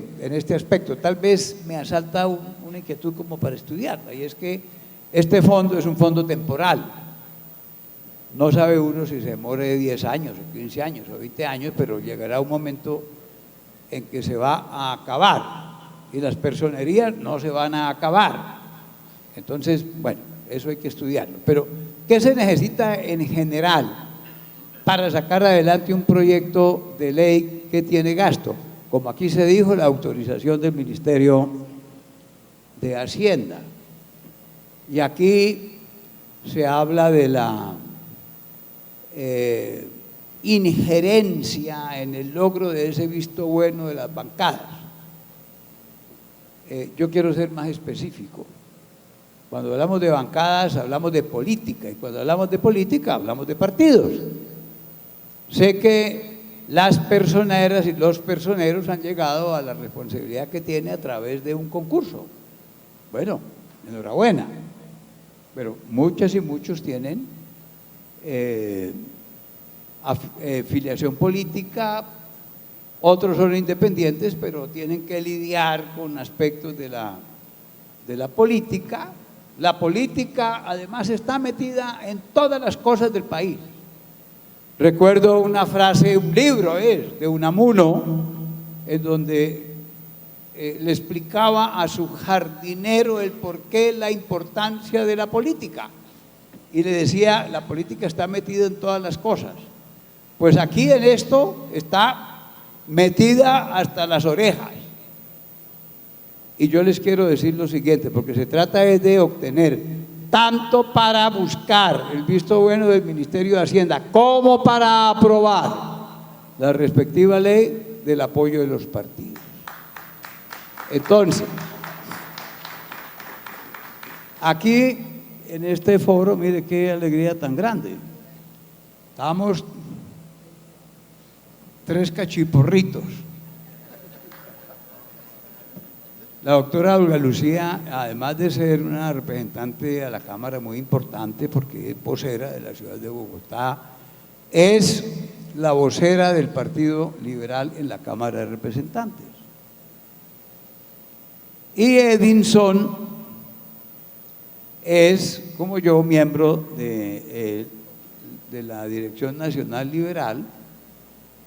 aspecto. Tal vez me asalta una inquietud como para estudiarla, y es que este fondo es un fondo temporal. No sabe uno si se demore 10 años, o 15 años, o 20 años, pero llegará un momento en que se va a acabar. Y las personerías no se van a acabar. Entonces, bueno, eso hay que estudiarlo. Pero, ¿qué se necesita en general para sacar adelante un proyecto de ley que tiene gasto? Como aquí se dijo, la autorización del Ministerio de Hacienda. Y aquí se habla de la injerencia en el logro de ese visto bueno de las bancadas. Yo quiero ser más específico. Cuando hablamos de bancadas, hablamos de política, y cuando hablamos de política, hablamos de partidos. Sé que las personeras y los personeros han llegado a la responsabilidad que tiene a través de un concurso. Bueno, enhorabuena. Pero muchas y muchos tienen filiación política, otros son independientes, pero tienen que lidiar con aspectos de la política. La política además está metida en todas las cosas del país. Recuerdo una frase, un libro de Unamuno, en donde le explicaba a su jardinero el porqué, la importancia de la política. Y le decía, la política está metida en todas las cosas. Pues aquí en esto está metida hasta las orejas. Y yo les quiero decir lo siguiente, porque se trata de obtener, tanto para buscar el visto bueno del Ministerio de Hacienda, como para aprobar la respectiva ley del apoyo de los partidos. Entonces, aquí en este foro, mire qué alegría tan grande. Estamos 3 cachiporritos. La doctora Olga Lucía, además de ser una representante a la Cámara muy importante, porque es vocera de la ciudad de Bogotá, es la vocera del Partido Liberal en la Cámara de Representantes. Y Edinson es, como yo, miembro de la Dirección Nacional Liberal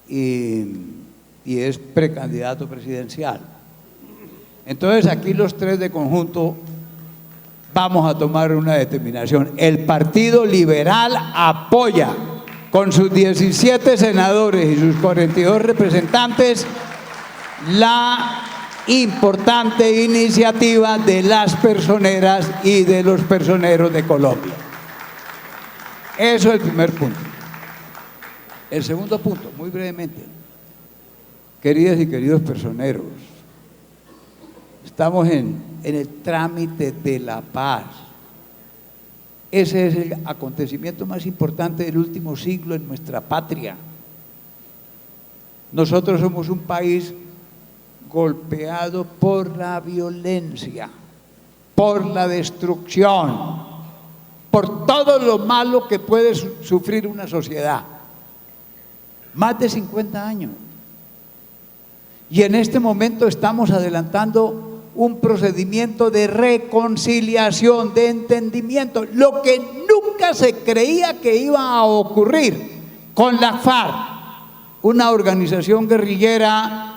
y es precandidato presidencial. Entonces aquí los 3 de conjunto vamos a tomar una determinación. El Partido Liberal apoya con sus 17 senadores y sus 42 representantes la importante iniciativa de las personeras y de los personeros de Colombia. Eso es el primer punto. El segundo punto, muy brevemente. Queridas y queridos personeros, estamos en el trámite de la paz. Ese es el acontecimiento más importante del último siglo en nuestra patria. Nosotros somos un país golpeado por la violencia, por la destrucción, por todo lo malo que puede sufrir una sociedad. Más de 50 años. Y en este momento estamos adelantando un procedimiento de reconciliación, de entendimiento, lo que nunca se creía que iba a ocurrir con la FARC, una organización guerrillera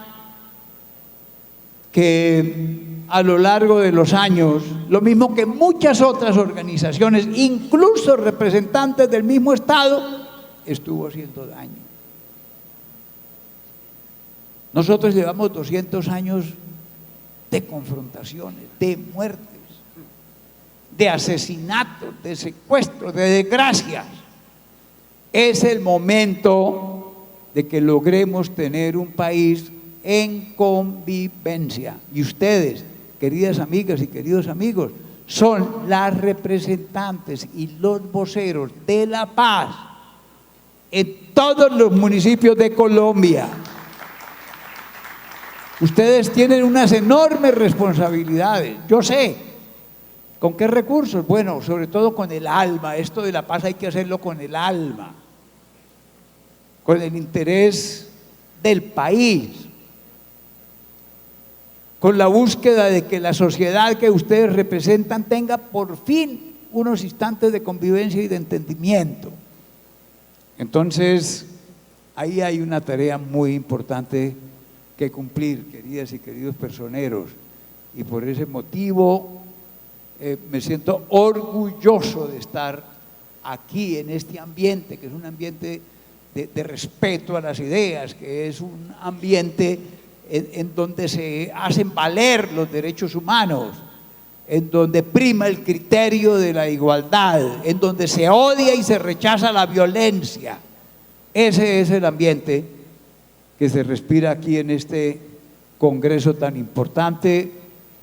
que a lo largo de los años, lo mismo que muchas otras organizaciones, incluso representantes del mismo Estado, estuvo haciendo daño. Nosotros llevamos 200 años de confrontaciones, de muertes, de asesinatos, de secuestros, de desgracias. Es el momento de que logremos tener un país en convivencia. Y ustedes, queridas amigas y queridos amigos, son las representantes y los voceros de la paz en todos los municipios de Colombia. Ustedes tienen unas enormes responsabilidades, yo sé. ¿Con qué recursos? Bueno, sobre todo con el alma. Esto de la paz hay que hacerlo con el alma, con el interés del país, con la búsqueda de que la sociedad que ustedes representan tenga por fin unos instantes de convivencia y de entendimiento. Entonces, ahí hay una tarea muy importante que cumplir, queridas y queridos personeros, y por ese motivo me siento orgulloso de estar aquí en este ambiente, que es un ambiente de respeto a las ideas, que es un ambiente en donde se hacen valer los derechos humanos, en donde prima el criterio de la igualdad, en donde se odia y se rechaza la violencia. Ese es el ambiente que se respira aquí en este congreso tan importante,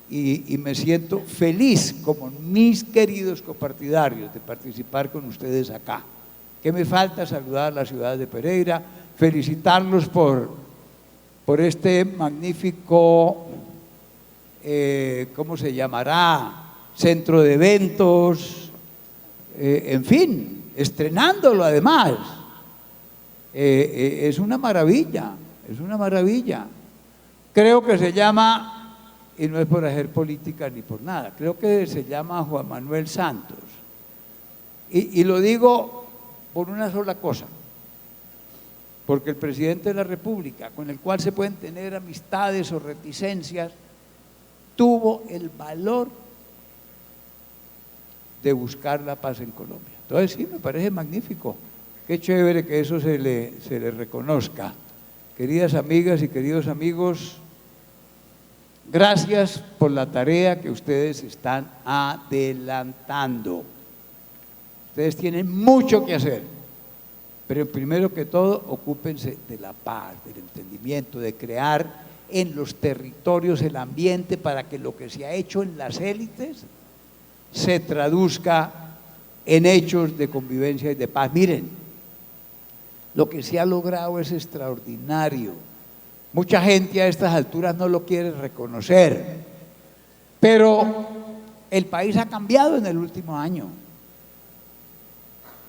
y me siento feliz, como mis queridos copartidarios, de participar con ustedes acá. ¿Qué me falta? Saludar a la ciudad de Pereira, felicitarlos por este magnífico, ¿cómo se llamará? Centro de eventos, en fin, estrenándolo además. Es una maravilla, es una maravilla. Creo que se llama, y no es por hacer política ni por nada, creo que se llama Juan Manuel Santos. Y lo digo por una sola cosa, porque el presidente de la República, con el cual se pueden tener amistades o reticencias, tuvo el valor de buscar la paz en Colombia. Entonces sí, me parece magnífico. Qué chévere que eso se le reconozca. Queridas amigas y queridos amigos, gracias por la tarea que ustedes están adelantando. Ustedes tienen mucho que hacer, pero primero que todo, ocúpense de la paz, del entendimiento, de crear en los territorios el ambiente para que lo que se ha hecho en las élites se traduzca en hechos de convivencia y de paz. Miren, lo que se ha logrado es extraordinario. Mucha gente a estas alturas no lo quiere reconocer, pero el país ha cambiado en el último año.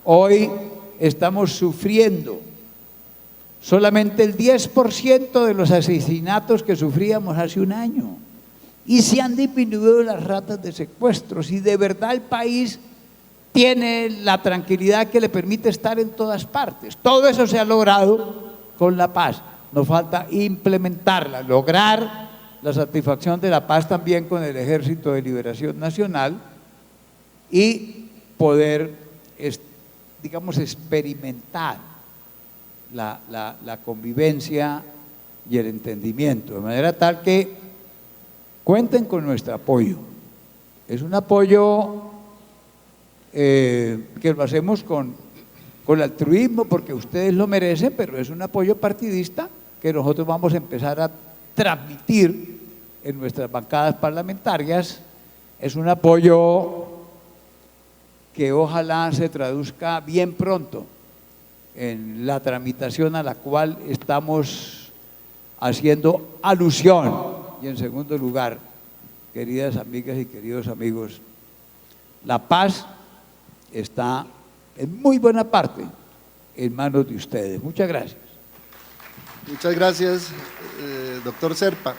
Hoy estamos sufriendo solamente el 10% de los asesinatos que sufríamos hace un año. Y se han disminuido las ratas de secuestros y de verdad el país tiene la tranquilidad que le permite estar en todas partes. Todo eso se ha logrado con la paz. Nos falta implementarla, lograr la satisfacción de la paz también con el Ejército de Liberación Nacional y poder, digamos, experimentar la convivencia y el entendimiento, de manera tal que cuenten con nuestro apoyo. Es un apoyo que lo hacemos con altruismo porque ustedes lo merecen, pero es un apoyo partidista que nosotros vamos a empezar a transmitir en nuestras bancadas parlamentarias. Es un apoyo que ojalá se traduzca bien pronto en la tramitación a la cual estamos haciendo alusión. Y en segundo lugar, queridas amigas y queridos amigos, la paz está en muy buena parte en manos de ustedes. Muchas gracias.
Muchas gracias, doctor Serpa.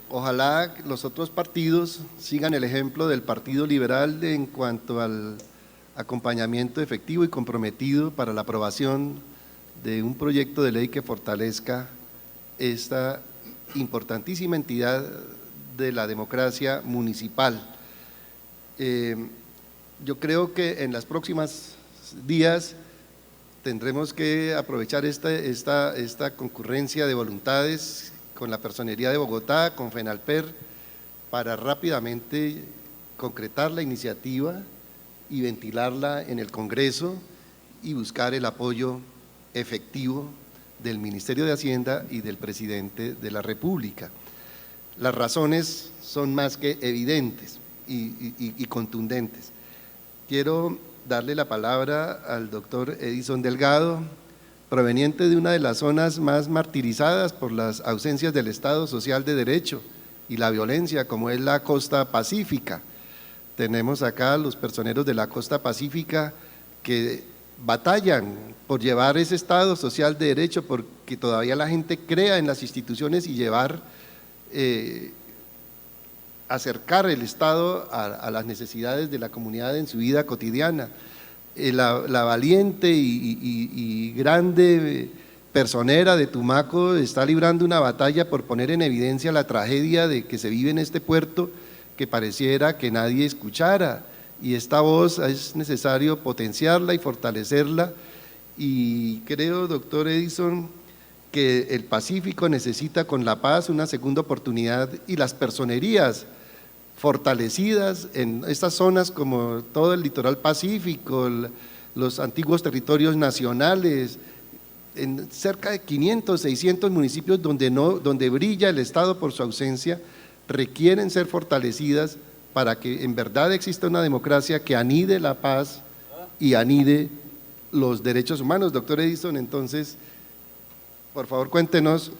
Ojalá los otros partidos sigan el ejemplo del Partido Liberal en cuanto al acompañamiento efectivo y comprometido para la aprobación de un proyecto de ley que fortalezca esta importantísima entidad de la democracia municipal. Yo creo que en los próximos días tendremos que aprovechar esta concurrencia de voluntades con la Personería de Bogotá, con FENALPER, para rápidamente concretar la iniciativa y ventilarla en el Congreso y buscar el apoyo efectivo del Ministerio de Hacienda y del Presidente de la República. Las razones son más que evidentes y contundentes. Quiero darle la palabra al doctor Edison Delgado, proveniente de una de las zonas más martirizadas por las ausencias del Estado social de derecho y la violencia, como es la costa pacífica. Tenemos acá los personeros de la costa pacífica que batallan por llevar ese Estado social de derecho, porque todavía la gente crea en las instituciones y acercar el Estado a las necesidades de la comunidad en su vida cotidiana. La valiente y grande personera de Tumaco está librando una batalla por poner en evidencia la tragedia de que se vive en este puerto, que pareciera que nadie escuchara, y esta voz es necesario potenciarla y fortalecerla. Y creo, doctor Edison, que el Pacífico necesita con la paz una segunda oportunidad, y las personerías fortalecidas en estas zonas como todo el litoral pacífico, los antiguos territorios nacionales, en cerca de 500, 600 municipios donde brilla el Estado por su ausencia, requieren ser fortalecidas para que en verdad exista una democracia que anide la paz y anide los derechos humanos. Doctor Edison, entonces, por favor, cuéntenos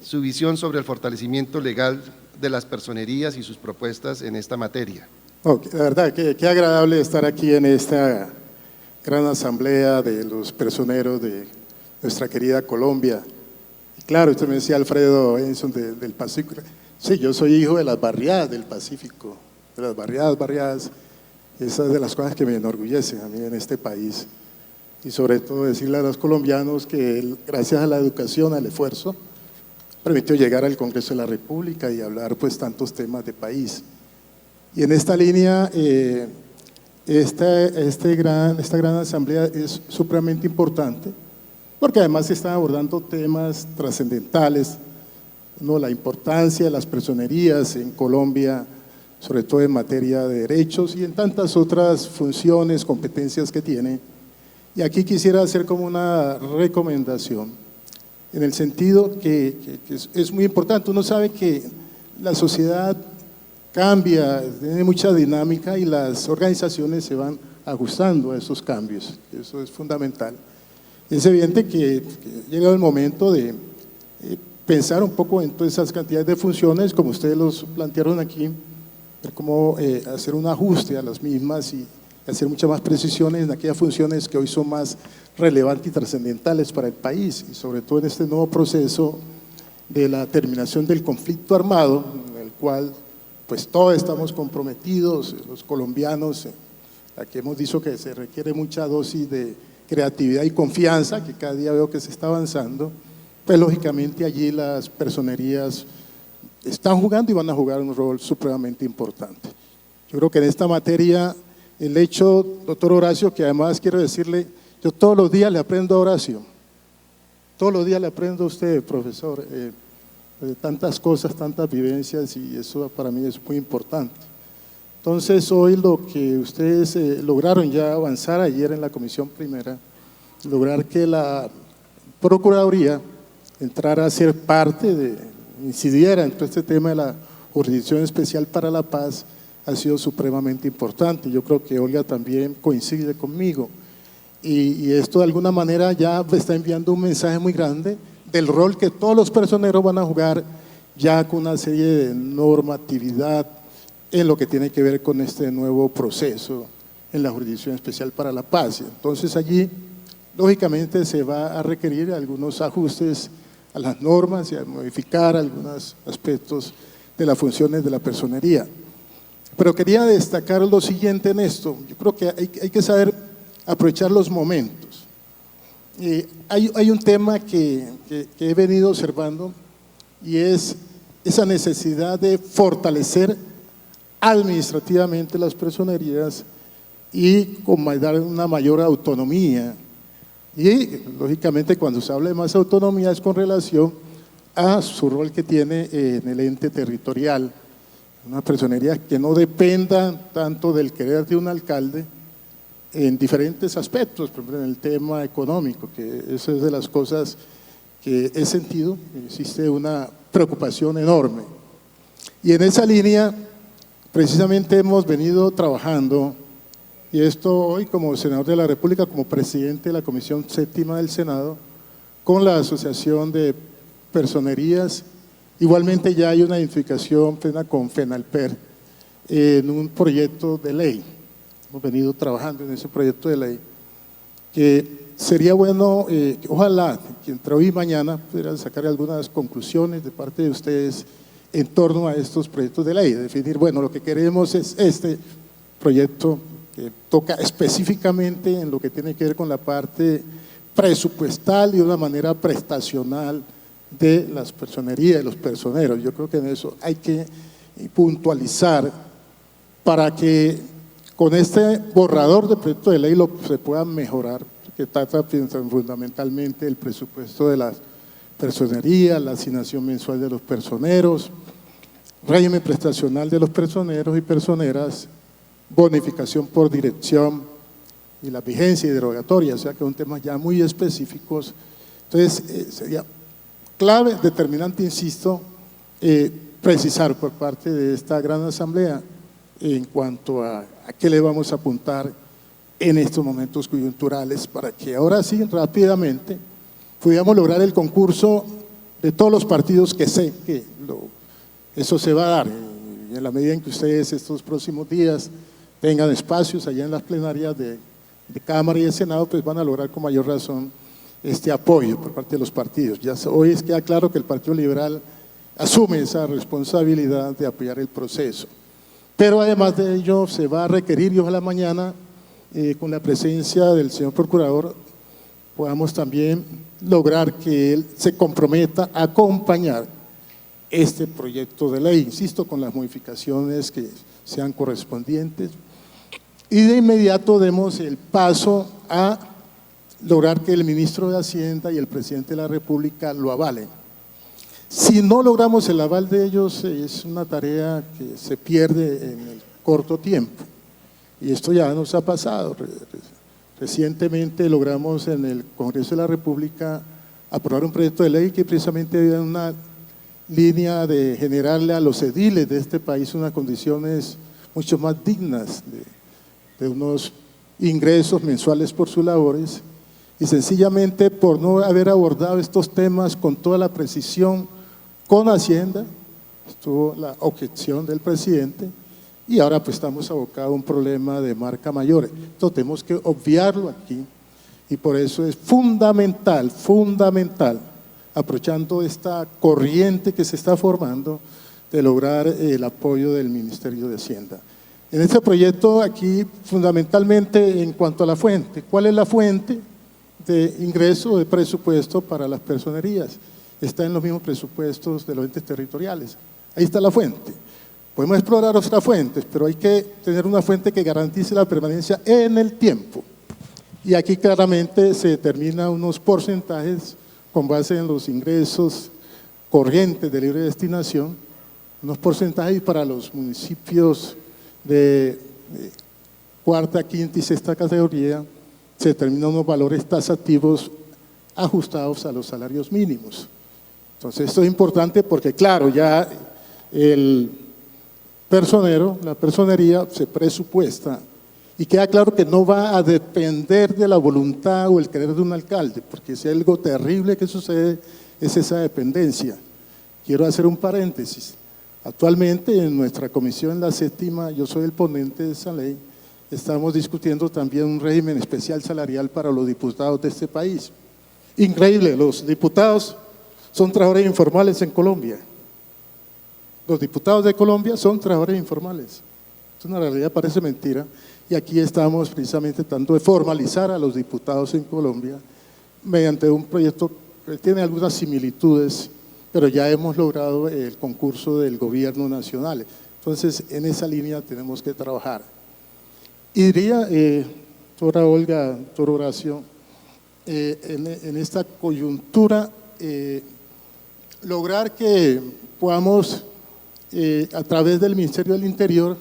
su visión sobre el fortalecimiento legal de las personerías y sus propuestas en esta materia.
La verdad, qué agradable estar aquí en esta gran asamblea de los personeros de nuestra querida Colombia. Y claro, usted me decía Alfredo Edison del Pacífico. Sí, yo soy hijo de las barriadas del Pacífico, de las barriadas. Esas de las cosas que me enorgullecen a mí en este país. Y sobre todo decirle a los colombianos que gracias a la educación, al esfuerzo, permitió llegar al Congreso de la República y hablar pues tantos temas de país. Y en esta línea, esta gran asamblea es supremamente importante, porque además se están abordando temas trascendentales, ¿no? La importancia de las personerías en Colombia, sobre todo en materia de derechos y en tantas otras funciones, competencias que tiene. Y aquí quisiera hacer como una recomendación, en el sentido que es muy importante. Uno sabe que la sociedad cambia, tiene mucha dinámica y las organizaciones se van ajustando a esos cambios. Eso es fundamental. Es evidente que ha llegado el momento de pensar un poco en todas esas cantidades de funciones, como ustedes los plantearon aquí, ver cómo hacer un ajuste a las mismas y hacer muchas más precisiones en aquellas funciones que hoy son más relevantes y trascendentales para el país, y sobre todo en este nuevo proceso de la terminación del conflicto armado, en el cual pues todos estamos comprometidos, los colombianos, aquí hemos dicho que se requiere mucha dosis de creatividad y confianza, que cada día veo que se está avanzando, pues lógicamente allí las personerías están jugando y van a jugar un rol supremamente importante. Yo creo que en esta materia, el hecho, doctor Horacio, que además quiero decirle, yo todos los días le aprendo a Horacio, todos los días le aprendo a usted, profesor, de tantas cosas, tantas vivencias, y eso para mí es muy importante. Entonces, hoy lo que ustedes lograron ya avanzar ayer en la comisión primera, lograr que la Procuraduría entrara a ser parte incidiera en todo este tema de la Jurisdicción Especial para la Paz, ha sido supremamente importante. Yo creo que Olga también coincide conmigo. Y esto de alguna manera ya está enviando un mensaje muy grande del rol que todos los personeros van a jugar ya con una serie de normatividad en lo que tiene que ver con este nuevo proceso en la Jurisdicción Especial para la Paz. Entonces allí, lógicamente, se va a requerir algunos ajustes a las normas y a modificar algunos aspectos de las funciones de la personería. Pero quería destacar lo siguiente en esto. Yo creo que hay que saber aprovechar los momentos. Hay un tema que he venido observando y es esa necesidad de fortalecer administrativamente las personerías y dar una mayor autonomía. Y lógicamente cuando se habla de más autonomía es con relación a su rol que tiene en el ente territorial. Una personería que no dependa tanto del querer de un alcalde en diferentes aspectos, por ejemplo en el tema económico, que eso es de las cosas que he sentido, existe una preocupación enorme. Y en esa línea precisamente hemos venido trabajando, y esto hoy como senador de la República, como presidente de la Comisión Séptima del Senado, con la Asociación de Personerías. Igualmente ya hay una identificación plena con FENALPER en un proyecto de ley. Hemos venido trabajando en ese proyecto de ley, que sería bueno, ojalá que entre hoy y mañana pudieran sacar algunas conclusiones de parte de ustedes en torno a estos proyectos de ley, definir, bueno, lo que queremos es este proyecto que toca específicamente en lo que tiene que ver con la parte presupuestal y de una manera prestacional de las personerías, de los personeros. Yo creo que en eso hay que puntualizar para que con este borrador de proyecto de ley se pueda mejorar, que trata fundamentalmente el presupuesto de las personerías, la asignación mensual de los personeros, régimen prestacional de los personeros y personeras, bonificación por dirección y la vigencia y derogatoria, o sea que son temas ya muy específicos. Entonces sería clave, determinante, insisto, precisar por parte de esta gran asamblea en cuanto a qué le vamos a apuntar en estos momentos coyunturales para que ahora sí rápidamente pudiéramos lograr el concurso de todos los partidos, que sé que eso se va a dar y en la medida en que ustedes estos próximos días tengan espacios allá en las plenarias de Cámara y de Senado, pues van a lograr con mayor razón este apoyo por parte de los partidos. Ya hoy queda claro que el Partido Liberal asume esa responsabilidad de apoyar el proceso. Pero además de ello se va a requerir, y ojalá mañana, con la presencia del señor Procurador, podamos también lograr que él se comprometa a acompañar este proyecto de ley, insisto, con las modificaciones que sean correspondientes, y de inmediato demos el paso a lograr que el ministro de Hacienda y el presidente de la República lo avalen. Si no logramos el aval de ellos, es una tarea que se pierde en el corto tiempo. Y esto ya nos ha pasado. Recientemente logramos en el Congreso de la República aprobar un proyecto de ley que precisamente había una línea de generarle a los ediles de este país unas condiciones mucho más dignas de unos ingresos mensuales por sus labores, y sencillamente por no haber abordado estos temas con toda la precisión con Hacienda, estuvo la objeción del presidente, y ahora pues estamos abocados a un problema de marca mayor. Entonces tenemos que obviarlo aquí, y por eso es fundamental, aprovechando esta corriente que se está formando, de lograr el apoyo del Ministerio de Hacienda. En este proyecto aquí, fundamentalmente en cuanto a la fuente, ¿cuál es la fuente de ingreso de presupuesto para las personerías? Está en los mismos presupuestos de los entes territoriales. Ahí está la fuente. Podemos explorar otras fuentes, pero hay que tener una fuente que garantice la permanencia en el tiempo. Y aquí claramente se determinan unos porcentajes con base en los ingresos corrientes de libre destinación, unos porcentajes para los municipios de cuarta, quinta y sexta categoría, se determinan unos valores tasativos ajustados a los salarios mínimos. Entonces esto es importante porque claro, ya el personero, la personería se presupuesta y queda claro que no va a depender de la voluntad o el querer de un alcalde, porque si hay algo terrible que sucede es esa dependencia. Quiero hacer un paréntesis. Actualmente en nuestra comisión, en la séptima, yo soy el ponente de esa ley, estamos discutiendo también un régimen especial salarial para los diputados de este país. Increíble, los diputados son trabajadores informales en Colombia. Los diputados de Colombia son trabajadores informales. Es una realidad, parece mentira, y aquí estamos precisamente tratando de formalizar a los diputados en Colombia mediante un proyecto que tiene algunas similitudes, pero ya hemos logrado el concurso del gobierno nacional. Entonces, en esa línea tenemos que trabajar. Y diría, doctora Olga, doctor Horacio, en esta coyuntura, lograr que podamos, a través del Ministerio del Interior,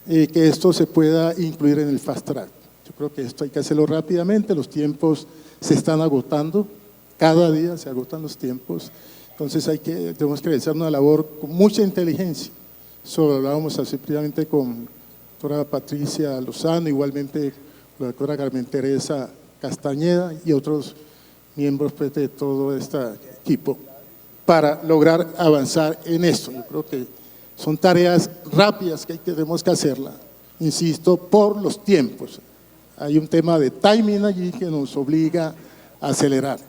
que esto se pueda incluir en el Fast Track. Yo creo que esto hay que hacerlo rápidamente, los tiempos se están agotando, cada día se agotan los tiempos, entonces tenemos que realizar una labor con mucha inteligencia. Eso hablábamos así previamente con la doctora Patricia Lozano, igualmente con la doctora Carmen Teresa Castañeda y otros miembros pues, de todo este equipo, para lograr avanzar en esto. Yo creo que son tareas rápidas que tenemos que hacerla, insisto, por los tiempos. Hay un tema de timing allí que nos obliga a acelerar.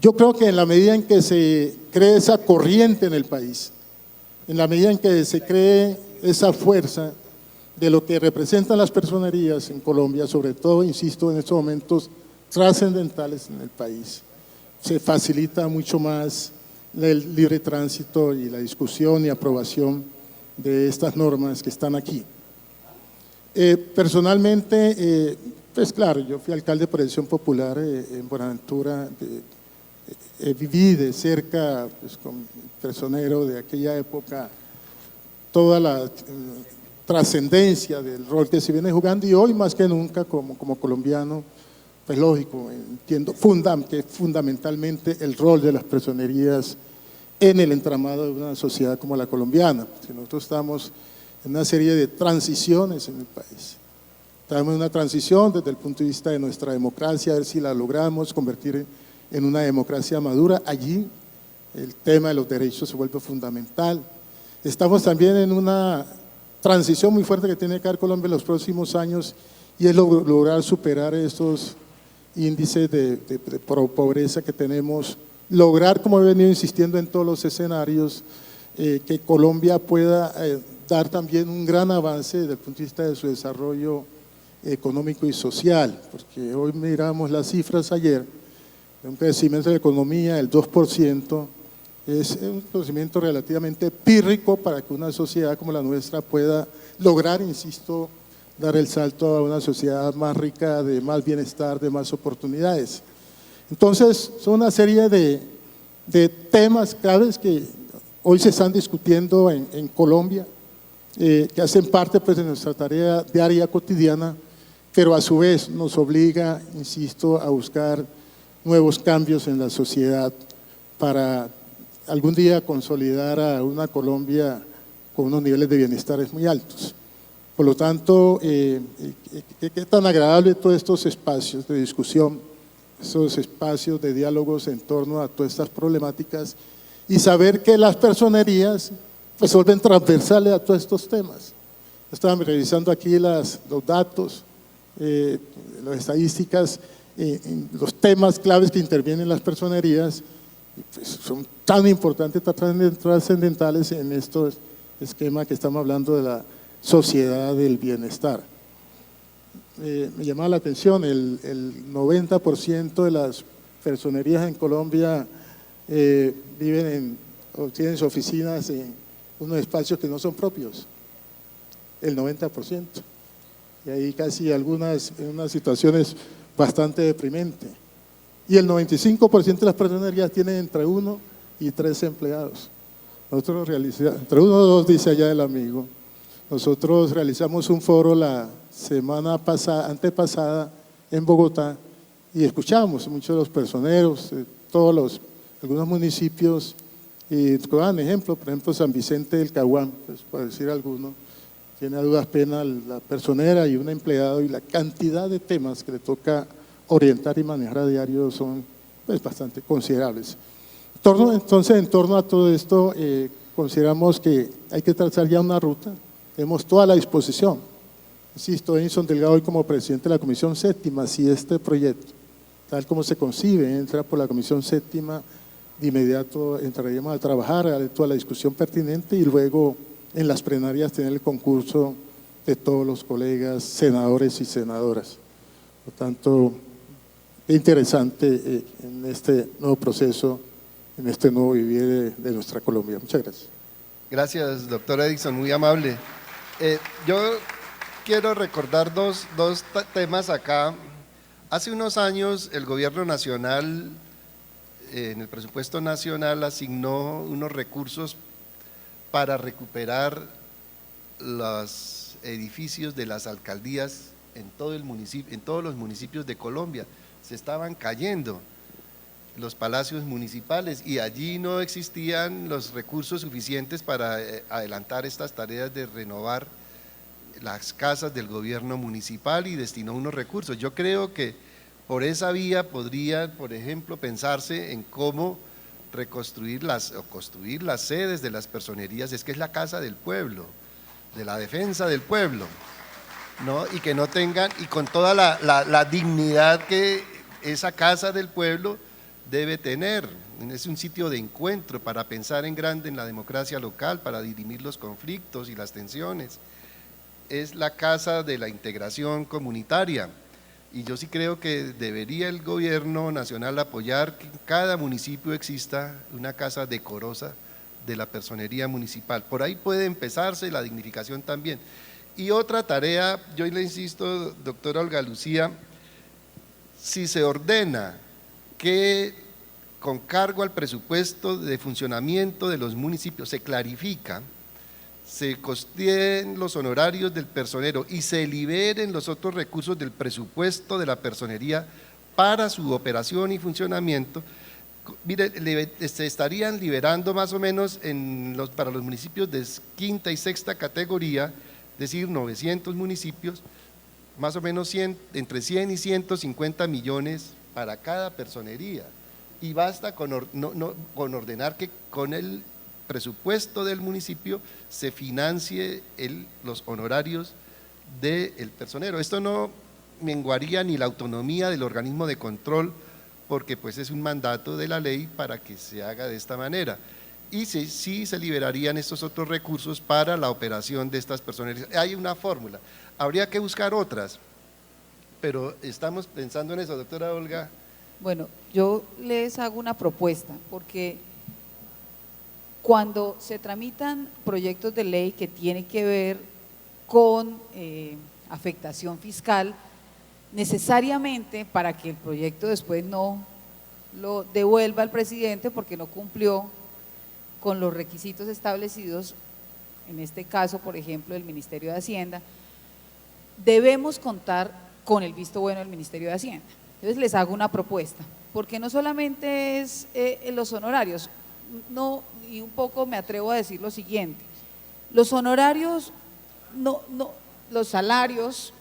Yo creo que en la medida en que se cree esa corriente en el país, en la medida en que se cree esa fuerza de lo que representan las personerías en Colombia, sobre todo, insisto, en estos momentos trascendentales en el país, se facilita mucho más el libre tránsito y la discusión y aprobación de estas normas que están aquí. Personalmente, pues claro, yo fui alcalde por elección popular en Buenaventura, viví de cerca pues, con el personero de aquella época toda la trascendencia del rol que se viene jugando, y hoy más que nunca como colombiano, pues lógico, entiendo que fundamentalmente el rol de las personerías en el entramado de una sociedad como la colombiana, porque nosotros estamos en una serie de transiciones en el país. Estamos en una transición desde el punto de vista de nuestra democracia, a ver si la logramos convertir en una democracia madura. Allí el tema de los derechos se vuelve fundamental. Estamos también en una transición muy fuerte que tiene que ver Colombia en los próximos años, y es lograr superar estos índices de pobreza que tenemos, lograr, como he venido insistiendo en todos los escenarios, que Colombia pueda dar también un gran avance desde el punto de vista de su desarrollo económico y social, porque hoy miramos las cifras ayer, un crecimiento de la economía del 2%, es un crecimiento relativamente pírrico para que una sociedad como la nuestra pueda lograr, insisto, dar el salto a una sociedad más rica, de más bienestar, de más oportunidades. Entonces, son una serie de temas claves que hoy se están discutiendo en Colombia, que hacen parte pues, de nuestra tarea diaria, cotidiana, pero a su vez nos obliga, insisto, a buscar nuevos cambios en la sociedad para algún día consolidar a una Colombia con unos niveles de bienestar muy altos. Por lo tanto, qué tan agradable todos estos espacios de discusión, esos espacios de diálogos en torno a todas estas problemáticas y saber que las personerías resuelven transversales a todos estos temas. Estaban revisando aquí los datos, las estadísticas, los temas claves que intervienen las personerías, pues son tan importantes, tan trascendentales en estos esquemas que estamos hablando de la sociedad del bienestar. Me llamaba la atención, el 90% de las personerías en Colombia viven o tienen sus oficinas en unos espacios que no son propios, el 90%. Y ahí casi en unas situaciones bastante deprimentes. Y el 95% de las personerías tienen entre 1 y 3 empleados. Nosotros realizamos, entre 1 o 2 dice allá el amigo, nosotros realizamos un foro la semana antepasada en Bogotá y escuchamos muchos de los personeros, algunos municipios, y dan ejemplo, por ejemplo San Vicente del Caguán, pues, por decir alguno, tiene a duras penas la personera y un empleado, y la cantidad de temas que le toca orientar y manejar a diario son pues, bastante considerables. Entonces, en torno a todo esto, consideramos que hay que trazar ya una ruta, tenemos toda la disposición. Insisto, Edison Delgado hoy como presidente de la Comisión Séptima, si este proyecto, tal como se concibe, entra por la Comisión Séptima, de inmediato entraríamos a trabajar, a toda la discusión pertinente y luego en las plenarias tener el concurso de todos los colegas, senadores y senadoras. Por tanto, es interesante en este nuevo proceso, en este nuevo vivir de nuestra Colombia. Muchas gracias.
Gracias, doctor Edison, muy amable. Yo quiero recordar dos temas acá. Hace unos años el gobierno nacional, en el presupuesto nacional, asignó unos recursos para recuperar los edificios de las alcaldías en todo el municipio, en todos los municipios de Colombia. Se estaban cayendo los palacios municipales y allí no existían los recursos suficientes para adelantar estas tareas de renovar las casas del gobierno municipal y destinó unos recursos. Yo creo que por esa vía podría, por ejemplo, pensarse en cómo reconstruir construir las sedes de las personerías, es que es la casa del pueblo, de la defensa del pueblo, ¿no? Y que no tengan, y con toda la dignidad que esa casa del pueblo debe tener. Es un sitio de encuentro para pensar en grande en la democracia local, para dirimir los conflictos y las tensiones. Es la casa de la integración comunitaria. Y yo sí creo que debería el gobierno nacional apoyar que en cada municipio exista una casa decorosa de la personería municipal. Por ahí puede empezarse la dignificación también. Y otra tarea, yo le insisto, doctora Olga Lucía, si se ordena que con cargo al presupuesto de funcionamiento de los municipios se clarifica, se costeen los honorarios del personero y se liberen los otros recursos del presupuesto de la personería para su operación y funcionamiento, mire, se estarían liberando más o menos para los municipios de quinta y sexta categoría, es decir, 900 municipios, más o menos entre 100 y 150 millones para cada personería. Y basta con ordenar que con el presupuesto del municipio se financie los honorarios del personero. Esto no menguaría ni la autonomía del organismo de control, porque pues es un mandato de la ley para que se haga de esta manera. Y sí se liberarían estos otros recursos para la operación de estas personerías. Hay una fórmula, habría que buscar otras, pero estamos pensando en eso, doctora Olga.
Bueno, yo les hago una propuesta, porque cuando se tramitan proyectos de ley que tienen que ver con afectación fiscal, necesariamente para que el proyecto después no lo devuelva al presidente porque no cumplió con los requisitos establecidos, en este caso, por ejemplo, del Ministerio de Hacienda, debemos contar con el visto bueno del Ministerio de Hacienda. Entonces les hago una propuesta, porque no solamente es los honorarios, no, y un poco me atrevo a decir lo siguiente, los honorarios, los salarios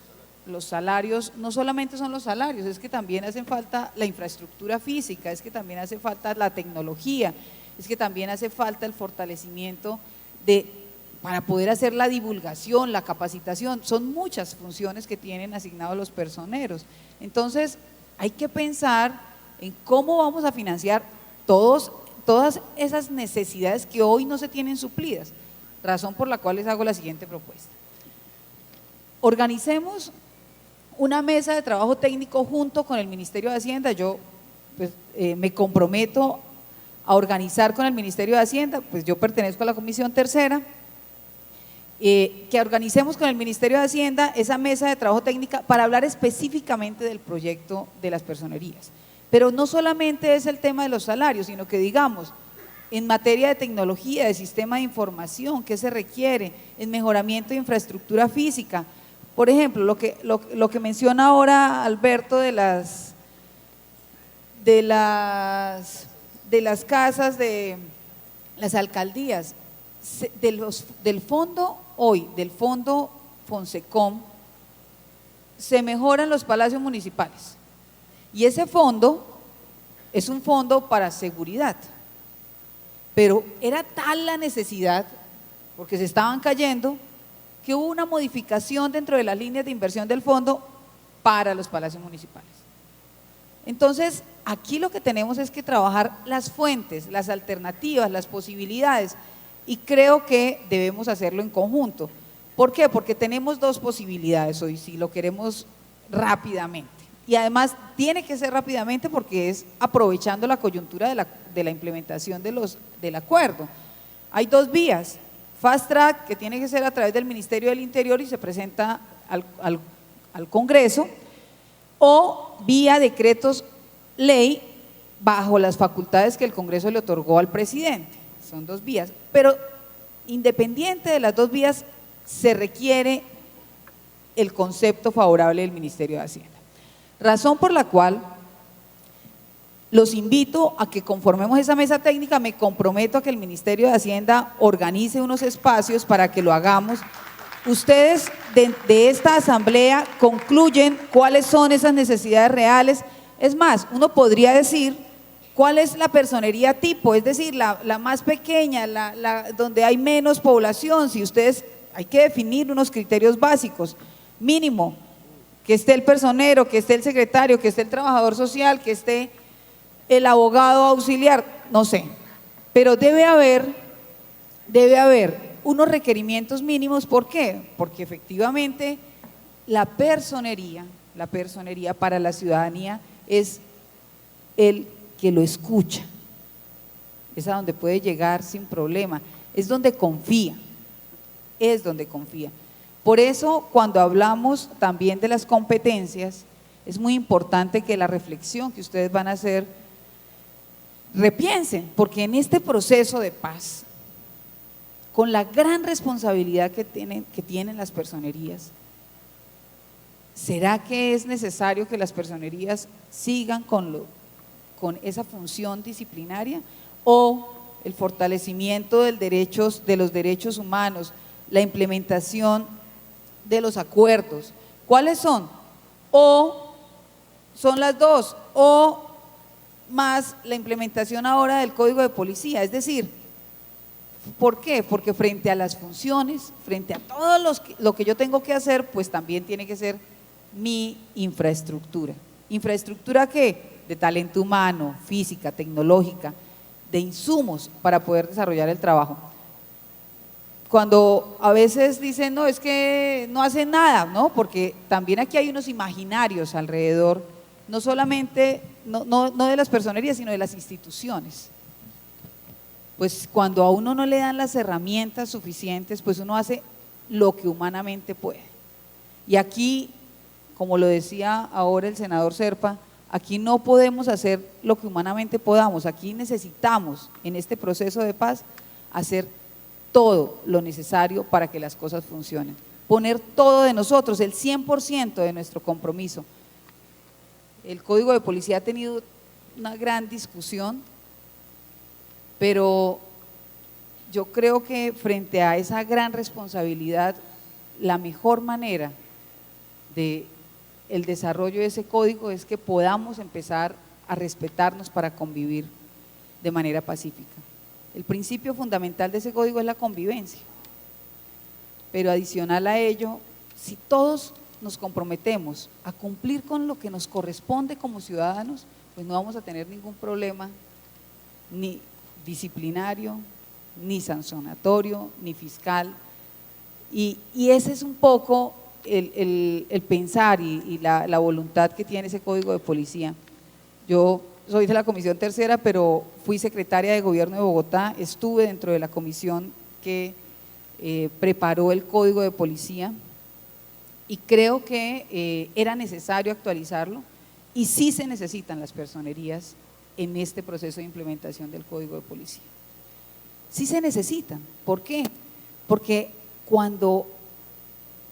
no solamente son los salarios, es que también hacen falta la infraestructura física, es que también hace falta la tecnología, es que también hace falta el fortalecimiento para poder hacer la divulgación, la capacitación, son muchas funciones que tienen asignados los personeros. Entonces, hay que pensar en cómo vamos a financiar todas esas necesidades que hoy no se tienen suplidas, razón por la cual les hago la siguiente propuesta. Organicemos una mesa de trabajo técnico junto con el Ministerio de Hacienda. Yo pues, me comprometo a organizar con el Ministerio de Hacienda, pues yo pertenezco a la Comisión Tercera, que organicemos con el Ministerio de Hacienda esa mesa de trabajo técnica para hablar específicamente del proyecto de las personerías. Pero no solamente es el tema de los salarios, sino que digamos, en materia de tecnología, de sistema de información, ¿qué se requiere? En mejoramiento de infraestructura física. Por ejemplo, lo que menciona ahora Alberto de las casas de las alcaldías, del fondo hoy, del fondo Fonsecom, se mejoran los palacios municipales y ese fondo es un fondo para seguridad, pero era tal la necesidad, porque se estaban cayendo, que hubo una modificación dentro de las líneas de inversión del fondo para los palacios municipales. Entonces, aquí lo que tenemos es que trabajar las fuentes, las alternativas, las posibilidades, y creo que debemos hacerlo en conjunto. ¿Por qué? Porque tenemos dos posibilidades hoy, si lo queremos rápidamente, y además tiene que ser rápidamente porque es aprovechando la coyuntura de la implementación del acuerdo. Hay dos vías: fast track, que tiene que ser a través del Ministerio del Interior y se presenta al Congreso, o vía decretos ley bajo las facultades que el Congreso le otorgó al presidente. Son dos vías, pero independiente de las dos vías se requiere el concepto favorable del Ministerio de Hacienda. Razón por la cual los invito a que conformemos esa mesa técnica. Me comprometo a que el Ministerio de Hacienda organice unos espacios para que lo hagamos. Ustedes de esta asamblea concluyen cuáles son esas necesidades reales. Es más, uno podría decir cuál es la personería tipo, es decir, la más pequeña, donde hay menos población. Si ustedes, hay que definir unos criterios básicos, mínimo, que esté el personero, que esté el secretario, que esté el trabajador social, que esté el abogado auxiliar, no sé, pero debe haber unos requerimientos mínimos. ¿Por qué? Porque efectivamente la personería para la ciudadanía es el que lo escucha, es a donde puede llegar sin problema, es donde confía. Por eso, cuando hablamos también de las competencias, es muy importante que la reflexión que ustedes van a hacer repiensen, porque en este proceso de paz, con la gran responsabilidad que tienen las personerías, ¿será que es necesario que las personerías sigan con esa función disciplinaria? ¿O el fortalecimiento de los derechos humanos, la implementación de los acuerdos? ¿Cuáles son? O son las dos, o más la implementación ahora del Código de Policía. Es decir, ¿por qué? Porque frente a las funciones, frente a todo lo que yo tengo que hacer, pues también tiene que ser mi infraestructura. ¿Infraestructura qué? De talento humano, física, tecnológica, de insumos para poder desarrollar el trabajo. Cuando a veces dicen, no, es que no hacen nada, ¿no? Porque también aquí hay unos imaginarios alrededor, no solamente, no de las personerías, sino de las instituciones. Pues cuando a uno no le dan las herramientas suficientes, pues uno hace lo que humanamente puede. Y aquí, como lo decía ahora el senador Zerpa, aquí no podemos hacer lo que humanamente podamos, aquí necesitamos en este proceso de paz hacer todo lo necesario para que las cosas funcionen, poner todo de nosotros, el 100% de nuestro compromiso. El Código de Policía ha tenido una gran discusión, pero yo creo que frente a esa gran responsabilidad, la mejor manera de el desarrollo de ese código es que podamos empezar a respetarnos para convivir de manera pacífica. El principio fundamental de ese código es la convivencia, pero adicional a ello, si todos nos comprometemos a cumplir con lo que nos corresponde como ciudadanos, pues no vamos a tener ningún problema ni disciplinario, ni sancionatorio, ni fiscal. Y ese es un poco el pensar y la voluntad que tiene ese código de policía. Yo soy de la Comisión Tercera, pero fui secretaria de Gobierno de Bogotá, estuve dentro de la comisión que preparó el código de policía y creo que era necesario actualizarlo y sí se necesitan las personerías en este proceso de implementación del código de policía. Sí se necesitan. ¿Por qué? Porque cuando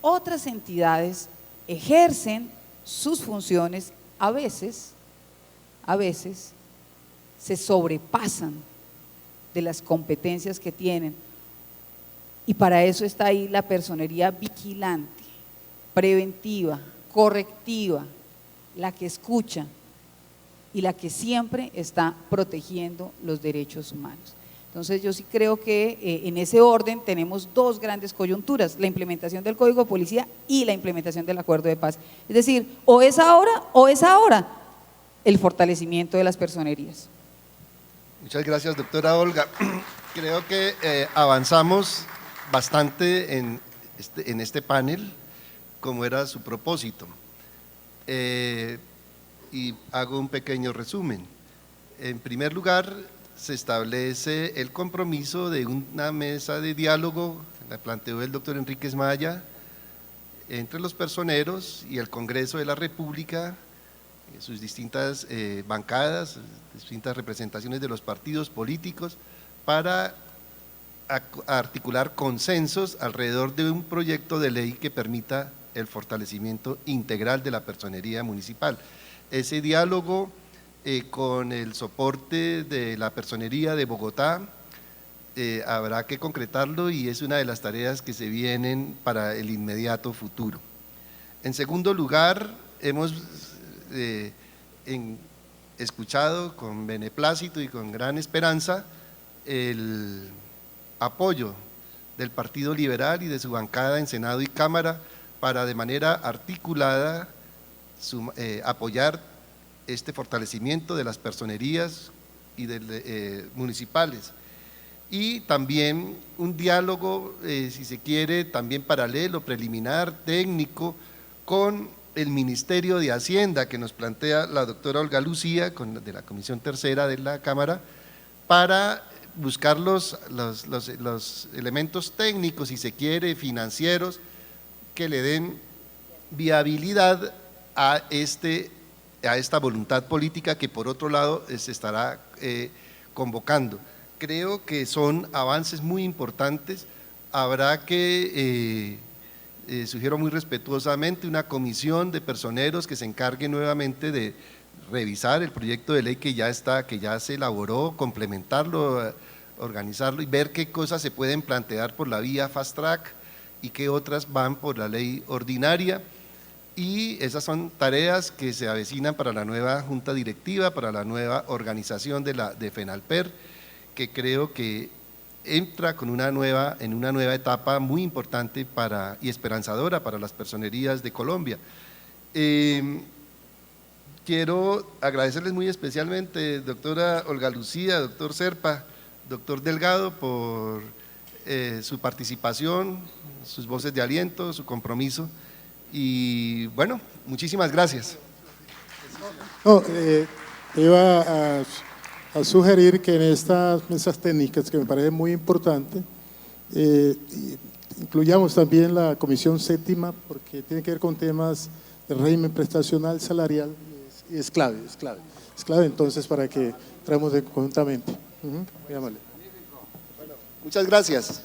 otras entidades ejercen sus funciones, a veces se sobrepasan de las competencias que tienen, y para eso está ahí la personería vigilante, preventiva, correctiva, la que escucha y la que siempre está protegiendo los derechos humanos. Entonces yo sí creo que en ese orden tenemos dos grandes coyunturas, la implementación del Código de Policía y la implementación del Acuerdo de Paz. Es decir, o es ahora el fortalecimiento de las personerías.
Muchas gracias, doctora Olga. Creo que avanzamos bastante en este panel, como era su propósito. Y hago un pequeño resumen. En primer lugar, se establece el compromiso de una mesa de diálogo, la planteó el doctor Enríquez Maya, entre los personeros y el Congreso de la República, sus distintas bancadas, distintas representaciones de los partidos políticos, para articular consensos alrededor de un proyecto de ley que permita el fortalecimiento integral de la personería municipal. Ese diálogo con el soporte de la personería de Bogotá habrá que concretarlo y es una de las tareas que se vienen para el inmediato futuro. En segundo lugar, hemos escuchado con beneplácito y con gran esperanza el apoyo del Partido Liberal y de su bancada en Senado y Cámara para de manera articulada apoyar este fortalecimiento de las personerías y municipales. Y también un diálogo, si se quiere, también paralelo, preliminar, técnico, con el Ministerio de Hacienda que nos plantea la doctora Olga Lucía, de la Comisión Tercera de la Cámara, para buscar los elementos técnicos, si se quiere, financieros, que le den viabilidad a esta voluntad política que por otro lado se estará convocando. Creo que son avances muy importantes. Habrá que, sugiero muy respetuosamente, una comisión de personeros que se encargue nuevamente de revisar el proyecto de ley que ya está, que ya se elaboró, complementarlo, organizarlo y ver qué cosas se pueden plantear por la vía fast track y qué otras van por la ley ordinaria. Y esas son tareas que se avecinan para la nueva junta directiva, para la nueva organización de FENALPER, que creo que entra en una nueva etapa muy importante y esperanzadora para las personerías de Colombia. Quiero agradecerles muy especialmente, doctora Olga Lucía, doctor Serpa, doctor Delgado, por su participación, sus voces de aliento, su compromiso. Y bueno, muchísimas gracias.
No, iba a sugerir que en estas mesas técnicas, que me parece muy importante, incluyamos también la Comisión Séptima, porque tiene que ver con temas del régimen prestacional salarial, y es clave, entonces para que traemos conjuntamente. Muy amable.
Muchas gracias.